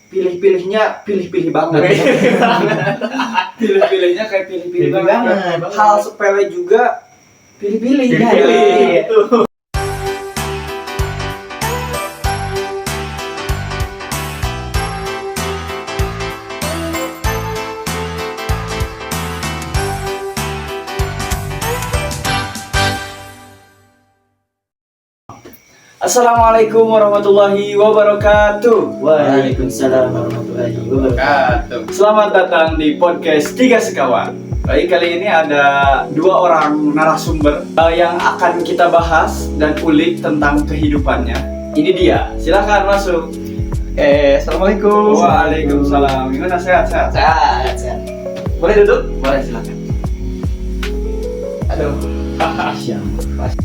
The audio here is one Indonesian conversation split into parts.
pilih-pilihnya pilih-pilih banget. Pilih-pilihnya kayak pilih-pilih banget. Hal sepele juga pilih-pilih. Itu. Assalamualaikum warahmatullahi wabarakatuh. Waalaikumsalam warahmatullahi wabarakatuh. Selamat datang di podcast Tiga Sekawan. Baik, kali ini ada dua orang narasumber yang akan kita bahas dan ulik tentang kehidupannya. Ini dia, silakan masuk. Assalamualaikum. Waalaikumsalam. Gimana, sehat? Sehat. Boleh duduk? Boleh, silakan. Aduh.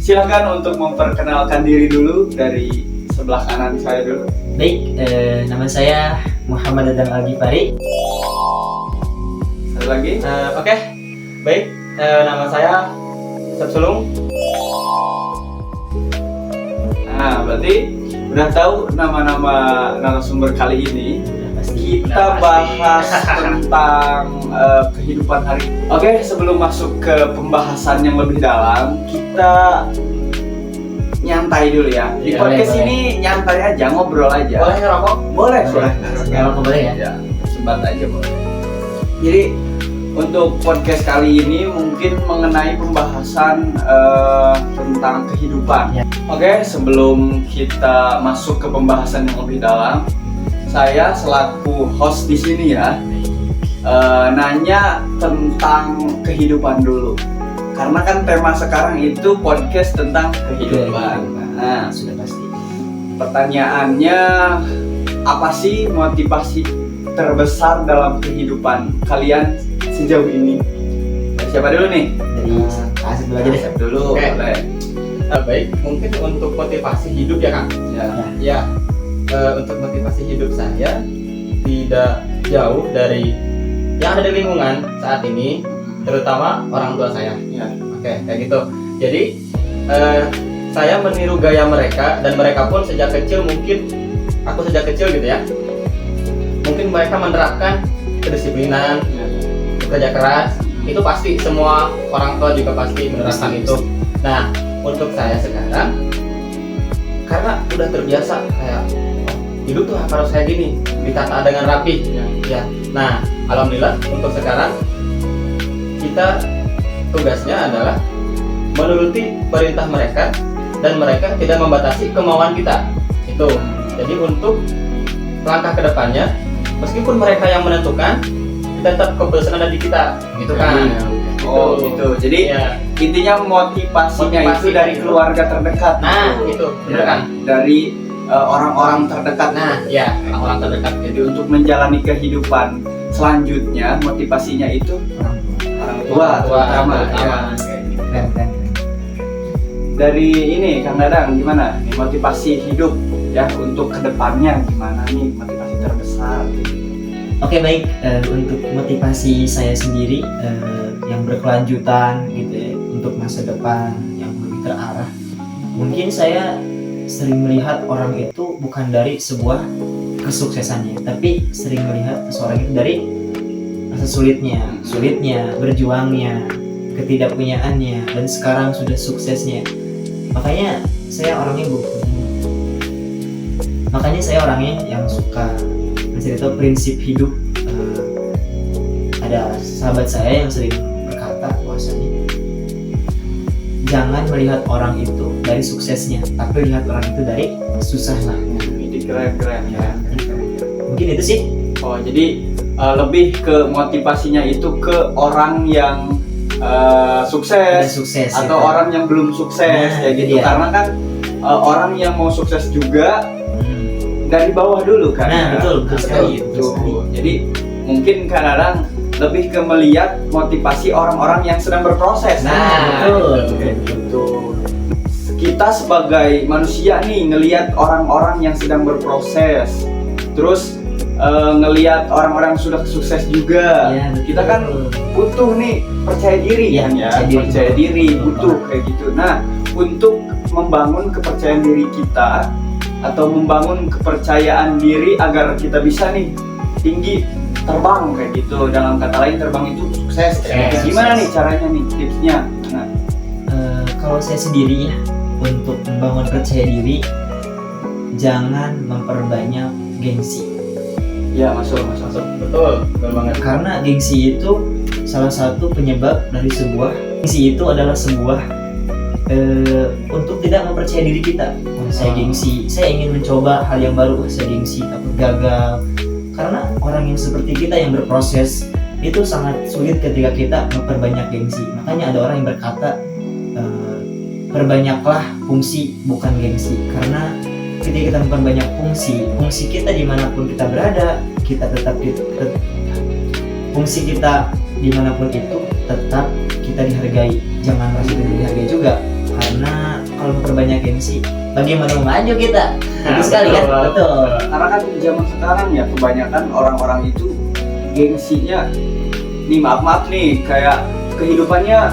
Silakan untuk memperkenalkan diri dulu dari sebelah kanan saya dulu. Baik, nama saya Muhammad Adam Al-Ghifari. Satu lagi. Oke. Baik, nama saya Sulung. Nah, berarti udah tahu nama-nama narasumber kali ini. Kita bahas tentang kehidupan hari. Oke, sebelum masuk ke pembahasan yang lebih dalam, kita nyantai dulu ya. Di podcast boleh. ini nyantai aja, ngobrol aja. Boleh ngerokok? Boleh. Kalau boleh ya. Ya, sebat aja boleh. Jadi untuk podcast kali ini mungkin mengenai pembahasan tentang kehidupan. Ya. Oke, sebelum kita masuk ke pembahasan yang lebih dalam, saya selaku host di sini ya, nanya tentang kehidupan dulu. Karena kan tema sekarang itu podcast tentang kehidupan. Nah, Sudah pasti. pertanyaannya, apa sih motivasi terbesar dalam kehidupan kalian sejauh ini? Siapa dulu nih? Dari Asep dulu aja deh. Siap dulu. Oke. Boleh. Baik, mungkin untuk motivasi hidup ya Kang. Ya, untuk motivasi hidup saya tidak jauh dari yang ada di lingkungan saat ini, terutama orang tua saya. Ya. Oke, kayak gitu. Jadi saya meniru gaya mereka, dan mereka pun sejak kecil, mungkin aku sejak kecil gitu ya, mungkin mereka menerapkan kedisiplinan, bekerja keras. Itu pasti semua orang tua juga pasti menerapkan itu. Nah, untuk saya sekarang, karena udah terbiasa kayak hidup tuh harus kayak gini, ditata dengan rapi. Ya. Nah, alhamdulillah untuk sekarang kita tugasnya adalah menuruti perintah mereka, dan mereka tidak membatasi kemauan kita. Itu. Jadi untuk langkah kedepannya, meskipun mereka yang menentukan, tetap keputusan ada di kita, gitu kan? Oh, gitu. Jadi ya. intinya motivasinya Motivasi itu dari keluarga terdekat. Nah, itu bener kan? Dari orang-orang terdekat. Nah, ya, orang terdekat. Jadi untuk menjalani kehidupan selanjutnya, motivasinya itu orang tua terutama. Ya. Keren. Dari ini Kang Dadang, gimana nih motivasi hidup ya untuk kedepannya, gimana nih motivasi terbesar? Oke, baik. Untuk motivasi saya sendiri yang berkelanjutan gitu ya, untuk masa depan yang lebih terarah. Mungkin saya sering melihat orang itu bukan dari sebuah kesuksesannya, tapi sering melihat seseorang itu dari masa sulitnya, berjuangnya, ketidakpunyaannya, dan sekarang sudah suksesnya. Makanya saya orangnya yang suka menceritakan prinsip hidup. Ada sahabat saya yang sering berkata bahwasanya jangan melihat orang itu dari suksesnya, tapi lihat orang itu dari susahnya. Ini keren ya. Mungkin itu sih. Oh, jadi lebih ke motivasinya itu ke orang yang Udah sukses sukses atau gitu. orang yang belum sukses Nah, ya gitu. iya. Karena kan orang yang mau sukses juga dari bawah dulu kan. Nah, betul sekali. Gitu. Jadi mungkin kadang-kadang lebih ke melihat motivasi orang-orang yang sedang berproses. Nah, betul. Gitu. Kita sebagai manusia nih ngelihat orang-orang yang sedang berproses, terus ngelihat orang-orang sudah sukses juga. Ya, betul. Kita kan butuh nih percaya diri Ya, kan ya, percaya diri. butuh kayak gitu. Nah, untuk membangun kepercayaan diri kita, atau membangun kepercayaan diri agar kita bisa nih tinggi, terbang kayak gitu. Dalam kata lain terbang itu sukses. Gimana nih caranya nih, tipsnya? Nah, Kalau saya sendiri ya, untuk membangun percaya diri, jangan memperbanyak gengsi. ya masuk. Betul banget. Karena gengsi itu salah satu penyebab dari gengsi itu adalah sebuah untuk tidak mempercayai diri kita. Saya gengsi, saya ingin mencoba hal yang baru, saya gengsi takut gagal. Karena orang yang seperti kita yang berproses itu sangat sulit ketika kita memperbanyak gengsi. Makanya ada orang yang berkata, perbanyaklah fungsi bukan gengsi. Karena ketika kita memperbanyak fungsi kita dimanapun kita berada, kita tetap fungsi kita dimanapun itu tetap kita dihargai. Jangan merasa tidak dihargai juga, karena kalau memperbanyak gengsi, bagaimana mau maju kita? Itu sekali kan? Betul. Karena kan zaman sekarang ya kebanyakan orang-orang itu gengsinya nih, maaf nih, kayak kehidupannya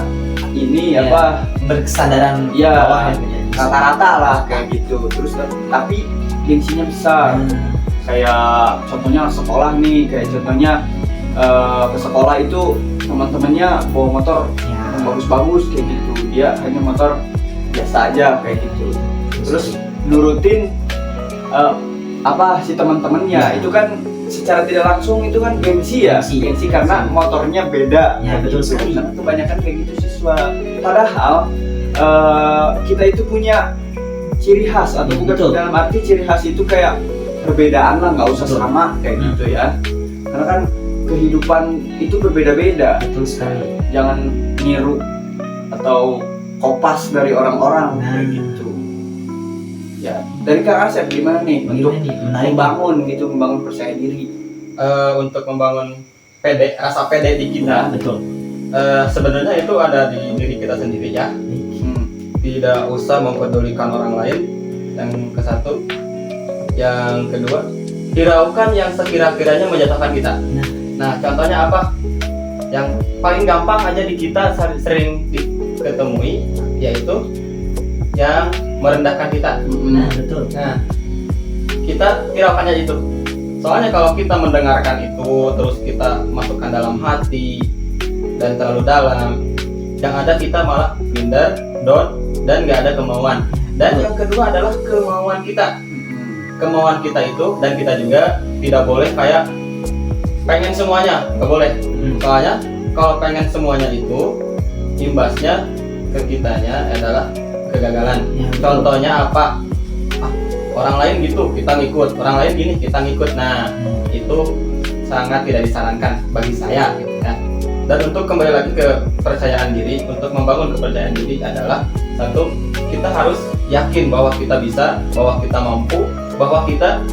ini Ya. apa Berkesadaran Ya, bawah gitu ya. rata-rata lah kayak gitu. Terus tapi gengsinya besar. Kayak contohnya sekolah nih, kayak contohnya ke sekolah itu teman-temannya bawa motor Ya. yang bagus-bagus kayak gitu, dia hanya motor biasa aja kayak gitu. Terus nurutin apa si teman-temannya, Ya. itu kan secara tidak langsung itu kan gengsi ya, Gengsi. karena motornya beda. Ya, kayak betul gitu. sekali. Karena kebanyakan kayak gitu siswa. Padahal kita itu punya ciri khas, atau Ya, bukan betul. dalam arti ciri khas itu kayak perbedaan lah, nggak usah Betul. sama kayak Hmm. gitu ya. Karena kan kehidupan itu berbeda-beda. Betul sekali. Jangan niru atau kopas dari orang-orang kayak Nah. gitu. Ya, dari Kak Asep gimana nih untuk Bagaimana nih? Menarik. membangun percaya diri? Untuk membangun rasa pede di kita, Betul. sebenarnya itu ada di diri kita sendiri ya. Tidak usah mempedulikan orang lain. Yang ke satu, yang kedua, hiraukan yang sekira-kiranya menjatuhkan kita. Nah, contohnya apa? Yang paling gampang aja di kita sering diketemui, yaitu yang merendahkan kita. Nah, betul. Nah, kita hiraukan aja itu. Soalnya kalau kita mendengarkan itu, terus kita masukkan dalam hati dan terlalu dalam, yang ada kita malah minder, down, dan nggak ada kemauan. Dan yang kedua adalah kemauan kita. Kemauan kita itu, dan kita juga tidak boleh kayak pengen semuanya, nggak boleh. Soalnya kalau pengen semuanya itu, imbasnya ke kitanya adalah kegagalan. Ya, betul. Contohnya apa? Orang lain gitu, kita ngikut. Orang lain gini, kita ngikut. Nah, itu sangat tidak disarankan bagi saya gitu ya. Dan untuk kembali lagi ke kepercayaan diri, untuk membangun kepercayaan diri adalah satu, kita harus yakin bahwa kita bisa, bahwa kita mampu, bahwa kita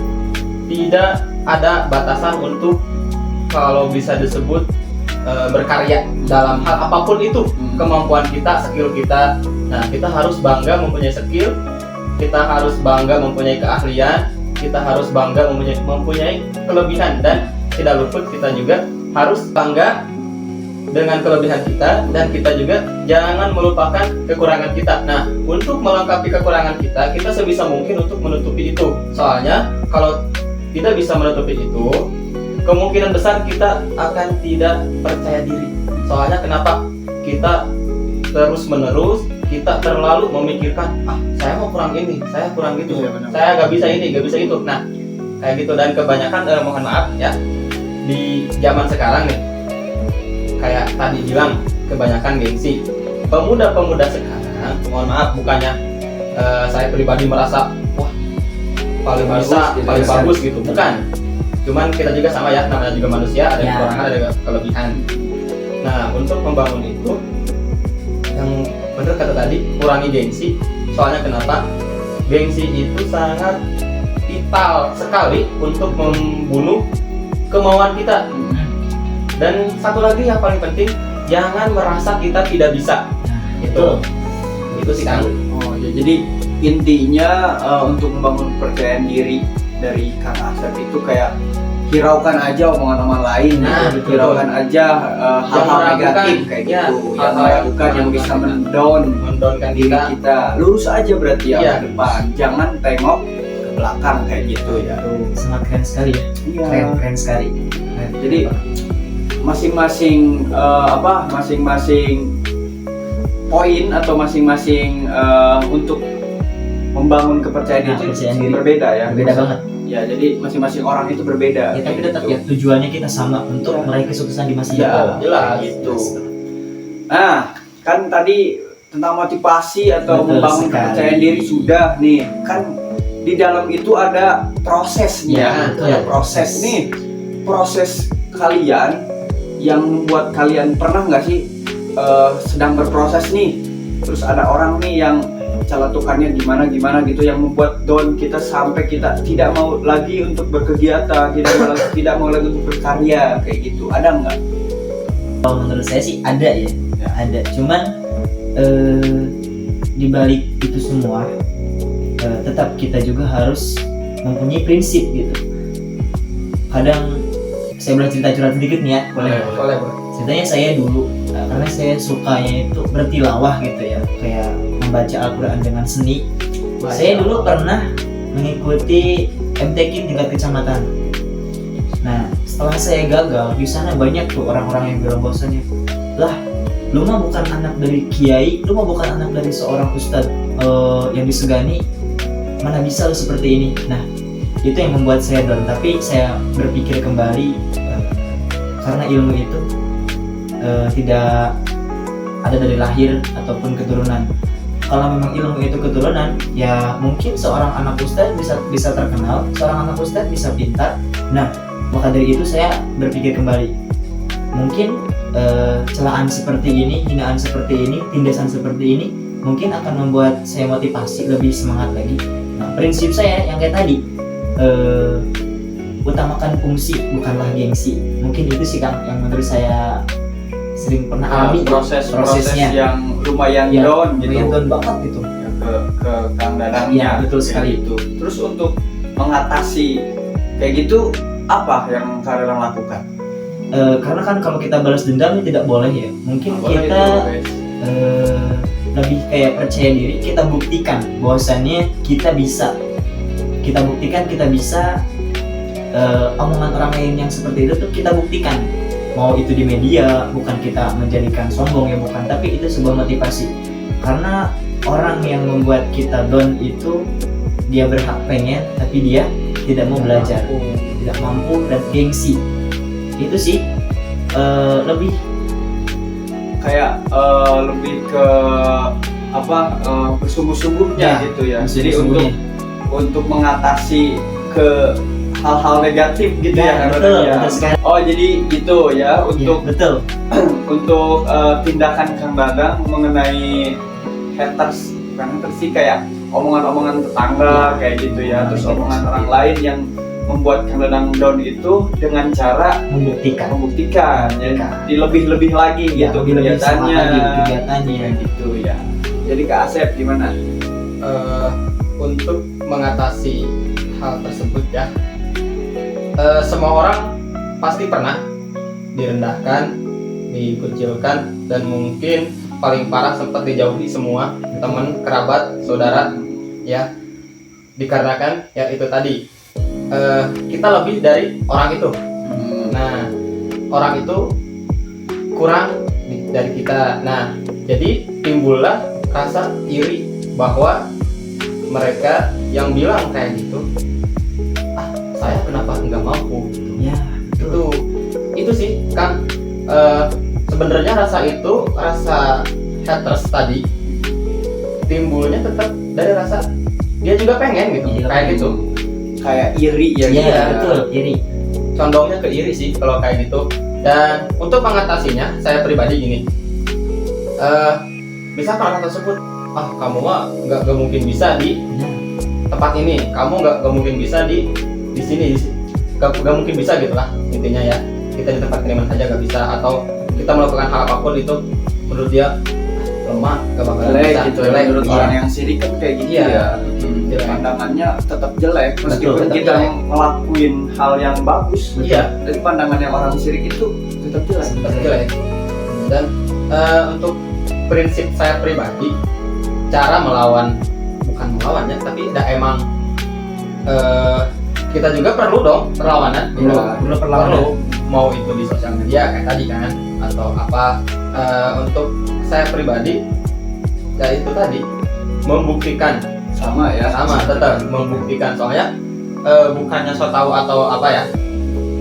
tidak ada batasan untuk, kalau bisa disebut, berkarya dalam hal apapun itu. Kemampuan kita, skill kita. Nah, kita harus bangga mempunyai skill, kita harus bangga mempunyai keahlian, kita harus bangga mempunyai kelebihan, dan tidak luput kita juga harus bangga dengan kelebihan kita, dan kita juga jangan melupakan kekurangan kita. Nah, untuk melengkapi kekurangan kita, kita sebisa mungkin untuk menutupi itu. Soalnya kalau tidak bisa menutupi itu, kemungkinan besar kita akan tidak percaya diri. Soalnya kenapa? Kita terus-menerus, kita terlalu memikirkan, saya mau kurang ini, saya kurang gitu, Iya, benar. saya nggak bisa ini, nggak bisa itu. Nah, kayak gitu. Dan kebanyakan, mohon maaf ya, di zaman sekarang nih, kayak tadi bilang, kebanyakan gengsi. Pemuda-pemuda sekarang, mohon maaf, bukannya saya pribadi merasa wah paling Bagus bisa, gitu paling ya. bagus gitu, bukan. Cuman kita juga sama ya, namanya juga manusia, ada Ya. kekurangan, ada kelebihan. Nah, untuk membangun itu, yang benar kata tadi, kurangi gengsi. Soalnya kenapa? Gengsi itu sangat vital sekali untuk membunuh kemauan kita. Dan satu lagi yang paling penting, jangan merasa kita tidak bisa. Itu sih Kang. Oh ya, jadi intinya untuk membangun kepercayaan diri dari Kang Asep itu kayak hiraukan aja omongan-omongan lain, Nah, gitu. betul. Hiraukan aja hal-hal meragukan. negatif kayak Ya, gitu, yang hal-hal meragukan, yang bisa mendown Mendownkan diri kita. kita. Lurus aja berarti ya Iya. ke depan, jangan tengok ke belakang kayak gitu ya. Sangat keren sekali ya. Iya. Keren sekali. Keren. Jadi masing-masing masing-masing poin atau masing-masing untuk membangun kepercayaan Nah, itu kepercayaan diri. berbeda ya. Berbeda banget. Ya, jadi masing-masing orang itu berbeda. Ya, tapi kayak tetap gitu. ya tujuannya kita sama untuk Ya. meraih kesuksesan di masa Ya, depan. jelas. gitu. Nah, kan tadi tentang motivasi atau Betul membangun sekali. kepercayaan diri sudah nih. Kan di dalam itu ada prosesnya. Ya, ada betul. proses nih. Proses kalian yang membuat kalian pernah nggak sih sedang berproses nih. Terus ada orang nih yang celetukannya gimana gitu yang membuat down kita sampai kita tidak mau lagi untuk berkegiatan, tidak mau lagi untuk berkarya kayak gitu. Ada nggak? Kalau menurut saya sih ada ya, Ya. ada. Cuman di balik itu semua tetap kita juga harus mempunyai prinsip gitu. Kadang saya boleh cerita curhat sedikit nih ya, boleh? Boleh. Ceritanya saya dulu karena saya sukanya itu bertilawah gitu ya, kayak membaca Al-Quran dengan seni. Saya dulu pernah mengikuti MTQ tingkat kecamatan. Nah, setelah saya gagal, di sana banyak tuh orang-orang yang bilang bahwasannya, lah, lu mah bukan anak dari kiai, lu mah bukan anak dari seorang ustadz yang disegani, mana bisa lu seperti ini. Nah, itu yang membuat saya down. Tapi saya berpikir kembali karena ilmu itu tidak ada dari lahir ataupun keturunan. Kalau memang ilmu itu keturunan, ya mungkin seorang anak ustadz bisa terkenal, seorang anak ustadz bisa pintar. Nah, maka dari itu saya berpikir kembali, mungkin celaan seperti ini, hinaan seperti ini, tindasan seperti ini mungkin akan membuat saya motivasi lebih semangat lagi. Nah, prinsip saya yang kayak tadi, utamakan fungsi bukanlah gengsi. Mungkin itu sih Kang yang menurut saya sering pernah alami prosesnya prosesnya. yang lumayan Ya, down gitu. lumayan down banget gitu. Ya, ke Kang Dadangnya. Iya, betul kayak sekali. gitu. Terus untuk mengatasi kayak gitu apa yang kalian lakukan? Karena kan kalau kita balas dendam tidak boleh ya. Mungkin Boleh kita itu, guys. lebih kayak percaya diri, kita buktikan bahwasannya kita bisa. Kita buktikan kita bisa. Omongan orang lain yang seperti itu tuh kita buktikan. Mau itu di media, bukan kita menjadikan sombong ya, bukan, tapi itu sebuah motivasi. Karena orang yang membuat kita down itu dia berhak pengen, tapi dia tidak mau belajar, tidak mampu dan gengsi. Itu sih lebih Kayak lebih ke apa bersungguh-sungguhnya Ya, gitu ya. Jadi sesungguhnya. untuk mengatasi ke hal-hal negatif gitu Ya, ya, betul, ya. betul sekali. Oh, jadi gitu ya untuk ya, betul. untuk tindakan Kang Dadang mengenai haters, bukan haters sih, kayak omongan-omongan tetangga kayak gitu ya, terus omongan orang lain yang membuat Kang Dadang down itu dengan cara membuktikan ya, lebih lagi Ya, gitu lebih kegiatannya semangat lagi kegiatannya. kayak gitu ya. Jadi Kak Asep gimana? Untuk mengatasi hal tersebut ya, semua orang pasti pernah direndahkan, dikucilkan, dan mungkin paling parah sempat dijauhi semua teman, kerabat, saudara ya, dikarenakan ya itu tadi kita lebih dari orang itu. Nah, orang itu kurang dari kita. Nah, jadi timbullah rasa iri bahwa mereka yang bilang kayak gitu, saya kenapa nggak mampu gitu. Ya, Itu sih kan, sebenarnya rasa haters tadi timbulnya tetap dari rasa dia juga pengen gitu, Iya, kayak gitu. Kayak iri ya, Iya, gitu ya. betul, iri. Condongnya ke iri sih kalau kayak gitu. Dan untuk mengatasinya, saya pribadi gini, bisa kalau tersebut, kamu mah nggak mungkin bisa di Nah, tempat ini, kamu nggak mungkin bisa di sini, nggak mungkin bisa gitu lah intinya ya. Kita di tempat kiriman saja nggak bisa, atau kita melakukan hal apapun itu menurut dia lemah, nggak bakalan Jelek bisa. gitu ya, Jelek, menurut iya. orang yang sirik kan kayak gitu Iya. ya. Jelek. Pandangannya tetap jelek meskipun tetap kita jelek. ngelakuin hal yang bagus. Iya. Dari pandangannya orang sirik itu tetap jelek. Pasti jelek. Dan untuk prinsip saya pribadi, cara bukan melawannya, tapi emang kita juga perlu dong perlawanan, Perlu perlawanan. mau itu di sosial media kayak tadi kan atau apa. Untuk saya pribadi ya itu tadi membuktikan Sama ya. sama tetap membuktikan soalnya bukannya so tahu atau apa ya,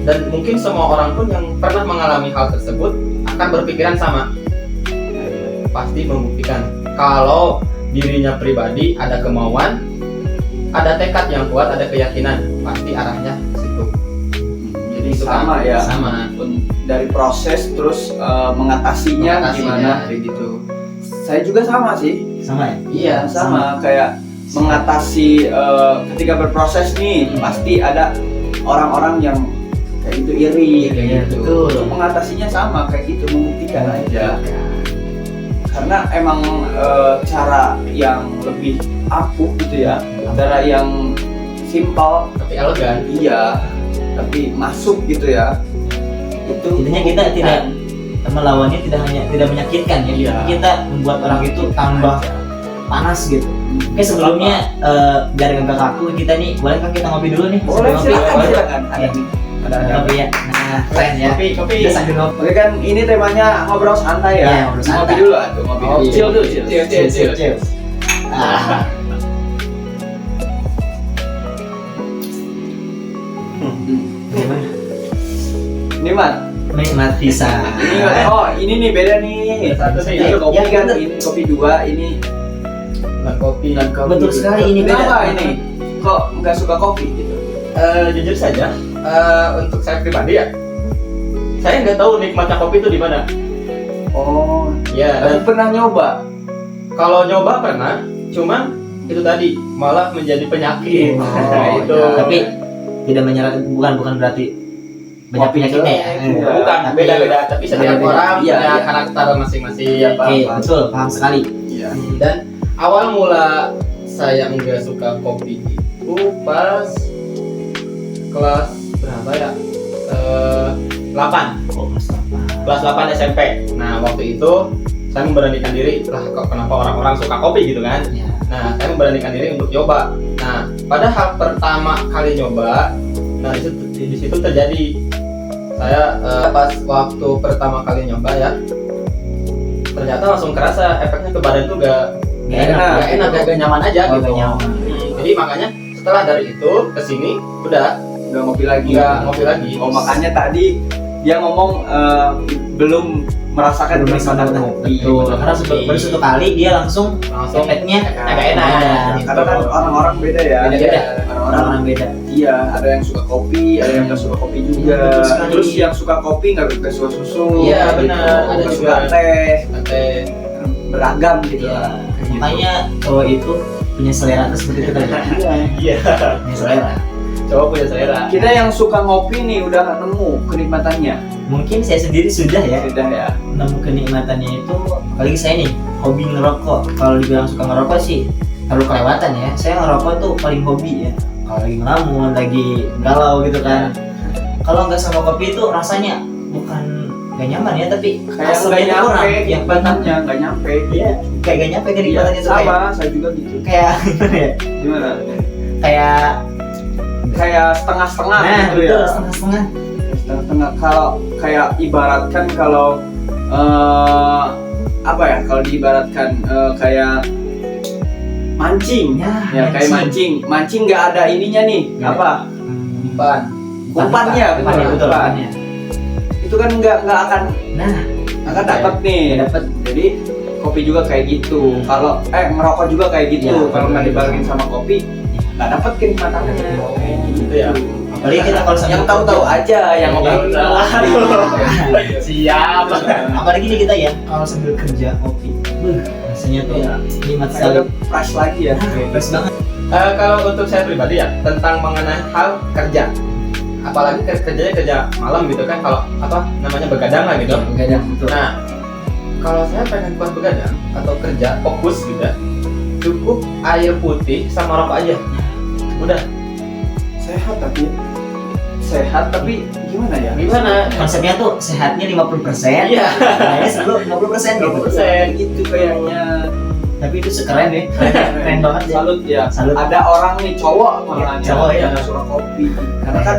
dan mungkin semua orang pun yang pernah mengalami hal tersebut akan berpikiran sama, pasti membuktikan kalau dirinya pribadi ada kemauan, ada tekad yang kuat, ada keyakinan, pasti arahnya ke situ. Jadi Itu sama kan, ya. sama. Dari proses terus mengatasinya gimana kayak gitu. saya juga sama sih. Sama ya? Iya, Sama kayak mengatasi ketika berproses nih pasti ada orang-orang yang kayak gitu iri kayak Iya, gitu. betul. Untuk mengatasinya sama kayak gitu, membuktikan aja. Karena emang cara yang lebih ampuh gitu ya, cara yang simpel, tapi elegan. iya, tapi masuk gitu ya. Itu Intinya kita tidak melawannya, tidak menyakitkan ya. Iya. Kita membuat orang itu tambah panas gitu. Oke, sebelumnya biar gak kaku kita nih, bolehkah kita ngopi dulu nih? boleh, Sambil ngopi? silakan. Ada Iya. nih. Ada. Ngopi ya. Nah, keren ya. Kopi. Kita sambil ngopi. Oke kan ini temanya ngobrol santai ya. Iya, ngobrol santai. Ngopi dulu atuh, ngopi dulu. Oke. Chill dulu, chill. Cheers. Ah. Gimana? Ini Mat. Nikmat pisang. Ini ini nih beda nih. Satu sih, Ini kopi ya, kan, bener. ini kopi dua, ini Dan kopi. Betul sekali, ini Kenapa beda. ini? Kok nggak suka kopi gitu? Jujur saja, untuk saya pribadi ya, saya nggak tahu nikmatnya kopi itu di mana. Oh, Ya, tapi dan pernah nyoba. kalau nyoba pernah, cuman itu tadi malah menjadi penyakit. Oh, Nah, itu. iya. Tapi tidak menyerang, bukan berarti banyak Kopi penyakitnya ya. juga. Bukan Tapi- beda-beda, tapi setiap Beda-beda. orang Iya, punya iya. karakter masing-masing. Iya, Pak. Oke, betul, paham sekali. Iya. Dan awal mula saya nggak suka kopi itu pas kelas berapa ya? 8. Oh, Kelas 8 SMP. Nah, waktu itu saya memberanikan diri, lah kok kenapa orang-orang suka kopi gitu kan? Ya. Nah, saya memberanikan diri untuk nyoba. Nah, pada hal pertama kali nyoba, nah di situ terjadi saya pas waktu pertama kali nyoba ya, ternyata langsung kerasa efeknya ke badan tuh gak Gak enak. gak enak, gak nyaman aja Oh, gitu. gak nyaman. Jadi makanya setelah dari itu ke sini udah Nggak ngopi lagi. nggak ngopi lagi. Oh, makanya tadi dia ngomong belum merasakan Belum kenikmatan merasakan, kopi. betul. Karena baru satu kali dia langsung langsung efeknya agak enak. Karena kan orang-orang beda ya. Beda-beda. Orang-orang orang-orang beda. iya, ada yang suka kopi, ada yang nggak suka kopi juga. Betul sekali. Terus yang suka kopi nggak suka susu. Iya, gitu. benar. Ada Nggak juga. suka teh, Sampai beragam gitu. Iya. lah. Kayak gitu. Makanya cowok itu punya selera tuh seperti itu tadi. iya, Punya selera. coba punya selera. Kita yang suka ngopi nih udah nemu kenikmatannya. Mungkin saya sendiri sudah ya Sudah ya. nemu kenikmatannya itu, apalagi saya nih hobi ngerokok. Kalau dibilang suka ngerokok sih terlalu kelewatan ya. Saya ngerokok tuh paling hobi ya. Kalau lagi ngelamun, lagi galau gitu kan. Kalau nggak sama kopi itu rasanya bukan nggak nyaman ya, tapi Kayak asamnya nggak tuh nyampe kurang. Ya, kenikmatannya, nggak nyampe. Iya, kayak gak nyampe kenikmatannya tuh kayak sama, saya juga gitu. kayak gimana ya? Gimana? Kayak Kayak setengah-setengah nah gitu betul, ya. setengah-setengah. Setengah-setengah. Kalau kayak ibaratkan kalau apa ya? Kalau diibaratkan kayak mancing. Ya kayak mancing nggak ada ininya nih. Nggak Apa? Umpan. Umpannya, umpannya betul, betul, umpan. umpannya. Itu kan nggak akan Nah, dapat nih. nggak dapet. Jadi kopi juga kayak gitu. Kalau ngerokok juga kayak gitu. Ya, Kalau nggak betul. dibarengin sama kopi, nggak dapet kenikmatannya. Kayak gitu ya. Apalagi kita kalau sambil Yang tahu-tahu kerja. aja yang Yang ngopi. tahu. Siap. Apalagi nih kita ya kalau sambil kerja kopi. Rasanya tuh Iya. nikmat sekali. Ada fresh lagi ya. Fresh banget. Kalau untuk saya pribadi ya tentang mengenai hal kerja, apalagi kerjanya kerja malam gitu kan, kalau apa namanya begadang lah gitu. Begadang betul. Nah, kalau saya pengen kuat begadang atau kerja fokus gitu, cukup air putih sama rokok aja. Udah. Sehat tapi gimana ya? Gimana? Konsepnya tuh sehatnya 50%. Iya. Kayaknya selalu 50% gitu. 50%. Gitu kayaknya. Tapi itu sekeren ya. Keren banget ya. Salut ya. Salut. Ada orang nih cowok malah cowok ya. yang nggak suka kopi. Karena kan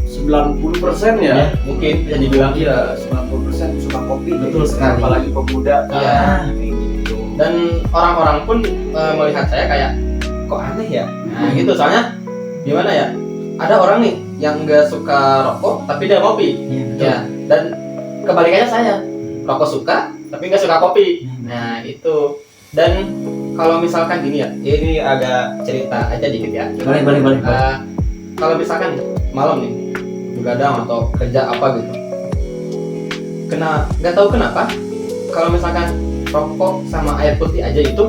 90% ya. Ya. Mungkin bisa dibilang Iya, 90% suka kopi. Betul sekali. Apalagi pemuda. Iya. Kayak gitu. dan orang-orang pun melihat saya kayak kok aneh ya. Nah gitu, soalnya gimana ya? Ada orang nih yang nggak suka rokok tapi dia kopi. Iya, betul. Ya, dan kebalikannya saya, rokok suka tapi nggak suka kopi. Nah itu. Dan kalau misalkan gini ya, ini agak cerita aja dikit ya. Boleh. Kalau misalkan malam nih begadang atau kerja apa gitu, nggak tahu kenapa kalau misalkan rokok sama air putih aja itu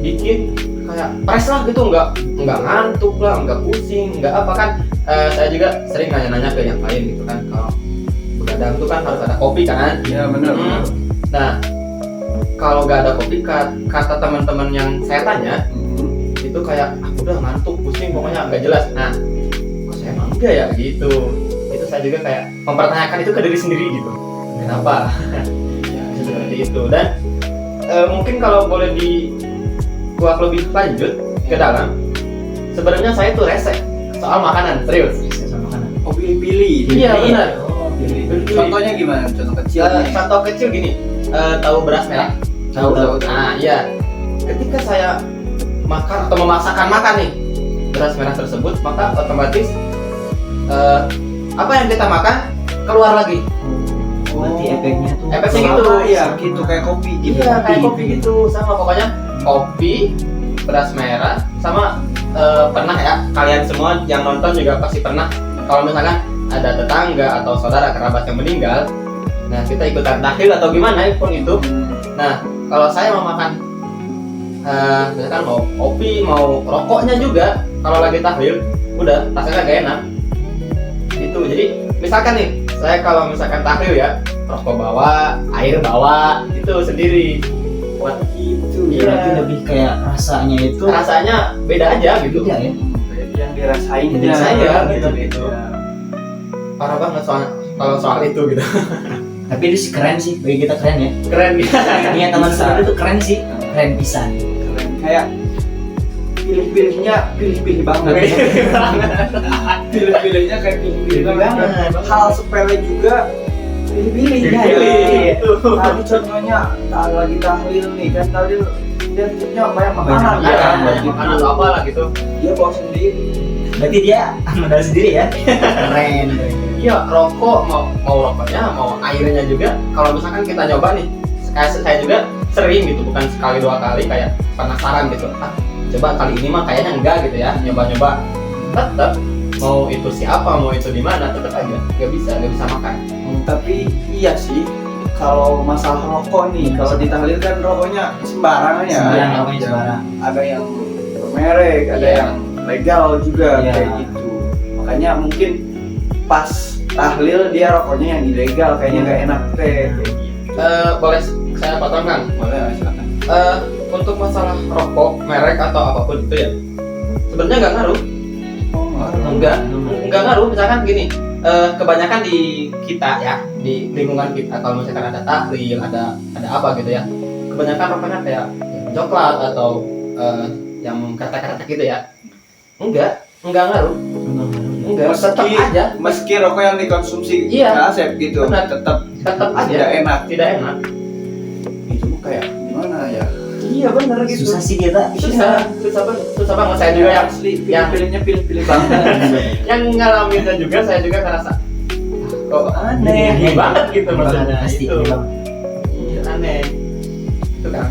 bikin kayak fresh lah gitu, nggak ngantuk lah, nggak pusing, nggak apa kan. Saya juga sering nanya-nanya ke yang lain gitu kan, kalau begadang tuh kan harus ada kopi kan. Iya benar. Nah kalau nggak ada kopi, kata teman-teman yang saya tanya itu kayak udah ngantuk, pusing, pokoknya nggak jelas. Nah kok saya emang enggak ya gitu. Itu saya juga kayak mempertanyakan itu ke diri sendiri gitu, kenapa seperti itu. Dan mungkin kalau boleh kuak lebih lanjut ke dalam, sebenarnya saya tuh rese soal makanan, serius. Sama makanan. Oh, pilih-pilih. Iya benar. Oh, pilih. Contohnya gimana? Contoh kecil. Contoh kecil gini, tahu beras merah? Tahu. Nah iya, ketika saya makan atau memaksakan makan nih beras merah tersebut, maka otomatis apa yang kita makan keluar lagi. Berarti efeknya tuh. Efeknya Sama gitu. ya, gitu kayak kopi gitu. Iya kayak kopi gitu, sama pokoknya kopi, beras merah, sama pernah ya kalian semua yang nonton juga pasti pernah kalau misalkan ada tetangga atau saudara kerabat yang meninggal, nah kita ikutan tahlil atau gimana pun itu. Nah kalau saya mau makan misalkan mau kopi, mau rokoknya juga, kalau lagi tahlil udah rasanya gak enak gitu. Jadi misalkan nih saya kalau misalkan tahlil ya, rokok bawa, air bawa, itu sendiri buat Gitu. Iya. Berarti lebih kayak rasanya itu rasanya beda aja gitu. beda ya. Yang dirasain Yang dirasain ya, gitu. Iya. Parah banget soal itu gitu. Tapi itu sih keren sih, bagi kita keren ya. Keren gitu. Iya teman saya itu keren sih, keren pisan. Keren. Kayak pilih-pilihnya pilih-pilih banget. Pilih-pilihnya kayak pilih-pilih banget. Hal sepele juga pilih-pilih ya. Pilih. Tadi contohnya lagi tahlil nih kan, tahlil dia tipnya banyak makanan Iya, kan. banyak makanan atau apa lah gitu. Dia bawa sendiri. Berarti dia modal sendiri ya. Keren. Iya, rokok mau rokoknya, mau airnya juga. Kalau misalkan kita nyoba nih, saya juga sering gitu, bukan sekali dua kali, kayak penasaran gitu. Coba kali ini mah kayaknya enggak gitu ya, nyoba-nyoba. Tetap mau itu siapa, mau itu di mana, tetap aja nggak bisa makan. Tapi iya sih, kalau masalah rokok nih, kalau di tahlil kan rokoknya sembarangan ya. Sembarang namanya sembarang. Ada yang bermerek, ada Iya. yang legal juga Iya. kayak gitu. Makanya mungkin pas tahlil dia rokoknya yang ilegal, kayaknya nggak enak teh. Boleh saya potongkan? Boleh, silakan. Untuk masalah rokok, merek atau apapun itu ya, sebenarnya nggak ngaruh. Nggak ngaruh. Misalkan gini, kebanyakan di kita ya, di lingkungan kita, kalau misalkan ada tahlil, ada apa gitu ya, kebanyakan rokoknya kayak coklat atau yang kretek-kretek gitu ya. Nggak ngaruh. Enggak, tetap aja. Meski rokok yang dikonsumsi Iya. asep gitu, Benar. tetap Aja tidak enak. tidak enak. Itu kayak gimana ya? Iya benar gitu. Susah sih kita. Susah banget. Saya juga yang asli, pilih-pilihnya pilih-pilih banget. yang ngalaminnya juga, saya juga ngerasa kok aneh banget gitu maksudnya. Pasti Itu memang. Iya, aneh itu kan.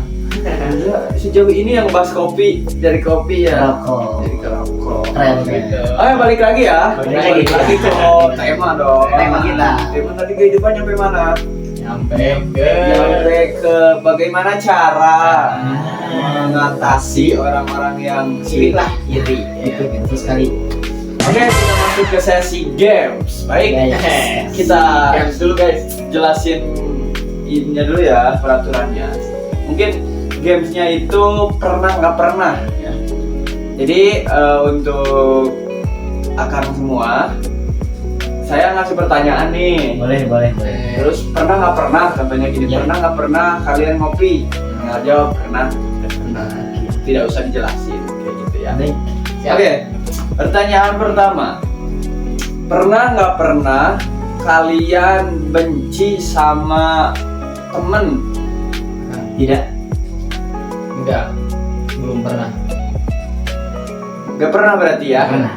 Sejauh ini yang bahas kopi, dari kopi ya. Rokok. Jadi ke rokok. Keren. Gitu. Balik lagi ya. Balik lagi. ke tema dong. Tema kita. Tema tadi kehidupan nyampe mana? Nyampe ke bagaimana cara mengatasi orang-orang yang sirik lah, iri. Itu betul sekali. Oke, kita masuk ke sesi games. Baik, Guys. kita games dulu guys. jelasin ininya dulu ya, peraturannya. Mungkin gamesnya itu pernah nggak pernah ya. Jadi untuk akang semua, saya ngasih pertanyaan nih. Boleh. Terus pernah nggak pernah, contohnya gini, Ya. pernah nggak pernah kalian ngopi? Tinggal jawab pernah. Pernah. Tidak usah dijelasin kayak gitu ya. Baik. Siap. Oke, pertanyaan pertama. Pernah nggak pernah kalian benci sama temen? Tidak. Enggak, belum pernah. Nggak pernah berarti ya? Pernah.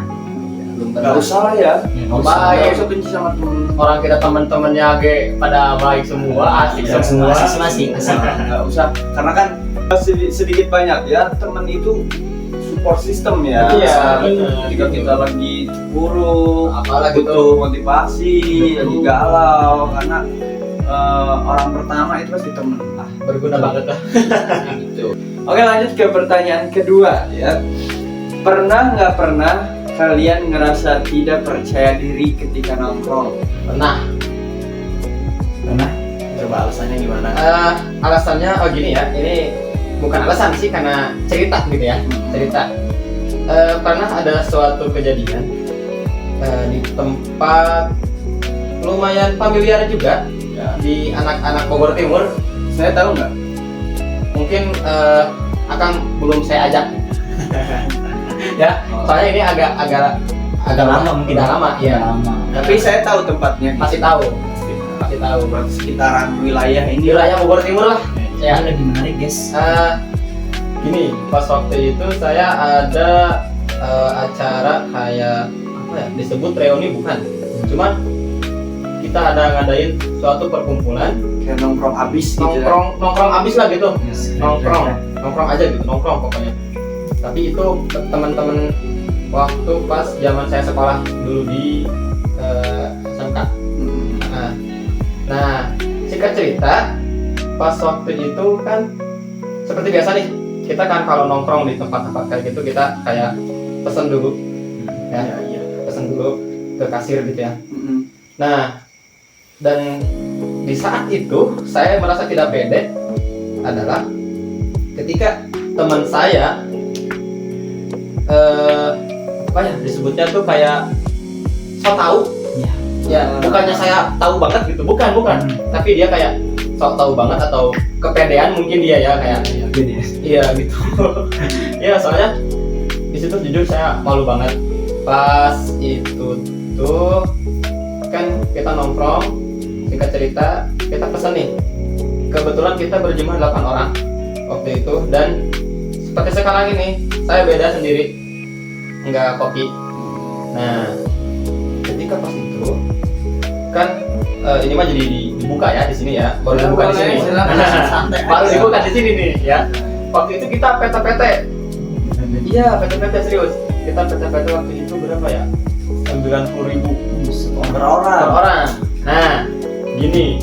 Belum Nggak pernah. usah lah ya. Ya, Oh, usah. baik. Nggak usah benci sama temen. Orang kita teman-temannya pada baik semua, asik Ya, semua. masing-masing. Nggak usah, karena kan sedikit banyak ya temen itu support system ya. Iya, Ketika kita lagi buruk, Apalagi butuh tuh. motivasi, lagi galau, karena orang pertama itu pasti temen lah. Berguna banget lah. Gitu. Oke, lanjut ke pertanyaan kedua ya. Pernah nggak pernah kalian ngerasa tidak percaya diri ketika nongkrong? Pernah. Pernah. Coba alasannya gimana? Alasannya gini ya, ini bukan alasan sih karena cerita gitu ya, cerita. Pernah ada suatu kejadian di tempat lumayan familiar juga Ya. di anak-anak Bogor Timur. Saya tahu nggak? Mungkin akan belum saya ajak. Ya, Oh. soalnya ini agak lama mungkin. udah lama, ya. Lama. Tapi saya tahu tempatnya. Masih tahu, masih tahu. Berarti sekitaran wilayah ini. Wilayah Bogor Timur lah. Ya, Ya. lebih menarik, guys. Gini, pas waktu itu saya ada acara kayak apa ya? Disebut reuni bukan? Cuman kita ada ngadain suatu perkumpulan, Kayak nongkrong abis gitu. Ya. nongkrong abis lah gitu. Yes, Nongkrong aja gitu, nongkrong pokoknya. Tapi itu teman-teman waktu pas zaman saya sekolah dulu di SMK. Nah, singkat cerita, pas waktu itu kan seperti biasa nih, kita kan kalau nongkrong di tempat-tempat kayak gitu kita kayak pesen dulu, ya, Iya. pesen dulu ke kasir gitu ya. Mm-mm. Nah, dan di saat itu saya merasa tidak pede adalah ketika teman saya apa ya disebutnya tuh kayak so tahu Ya. ya, bukannya saya tahu banget gitu, bukan tapi dia kayak sok tahu banget atau kepedean mungkin dia ya kayak iya gitu. Ya soalnya di situ jujur saya malu banget pas itu tuh kan kita nongkrong, singkat cerita kita pesan nih, kebetulan kita berjumlah 8 orang waktu itu, dan seperti sekarang ini saya beda sendiri nggak kopi. Nah ketika pas itu kan ini mah jadi dibuka ya di sini ya, baru dibuka di sini. Santai Baru aja. dibuka di sini nih ya. Waktu itu kita PT-PT. Iya, PT-PT serius. Kita PT-PT waktu itu berapa ya? 90.000 Per orang. per orang. Nah, gini.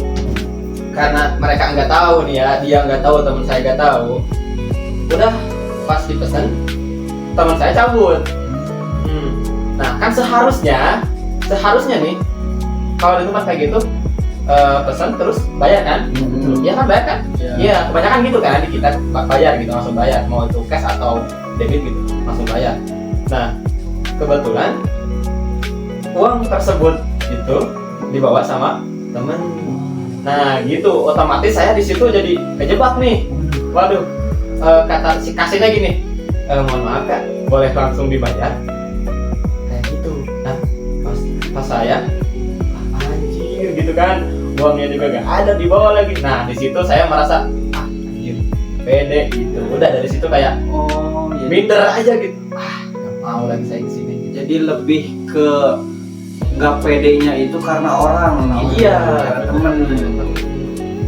Karena mereka nggak tahu nih ya, dia nggak tahu, teman saya nggak tahu. Udah pas dipesan, teman saya cabut. Nah, kan seharusnya nih kalau di tempat kayak gitu pesan terus bayar kan? Iya kan, bayar kan? Iya. Iya, kebanyakan gitu kan di kita bayar gitu, langsung bayar, mau itu cash atau debit gitu, langsung bayar. Nah, kebetulan uang tersebut itu dibawa sama temen. Nah, gitu, otomatis saya di situ jadi kejebak nih. Waduh, kata si kasirnya gini, mohon maaf kak, boleh langsung dibayar? Kayak gitu. Nah, pas saya, anjir gitu kan, uangnya juga gak ada, dibawa lagi. Nah, di situ saya merasa, anjir, pede gitu. Udah dari situ kayak Oh, jadi, minder aja gitu. Gak mau lagi saya kesini. jadi lebih ke nggak pedenya itu karena orang. Iya, Karena temen.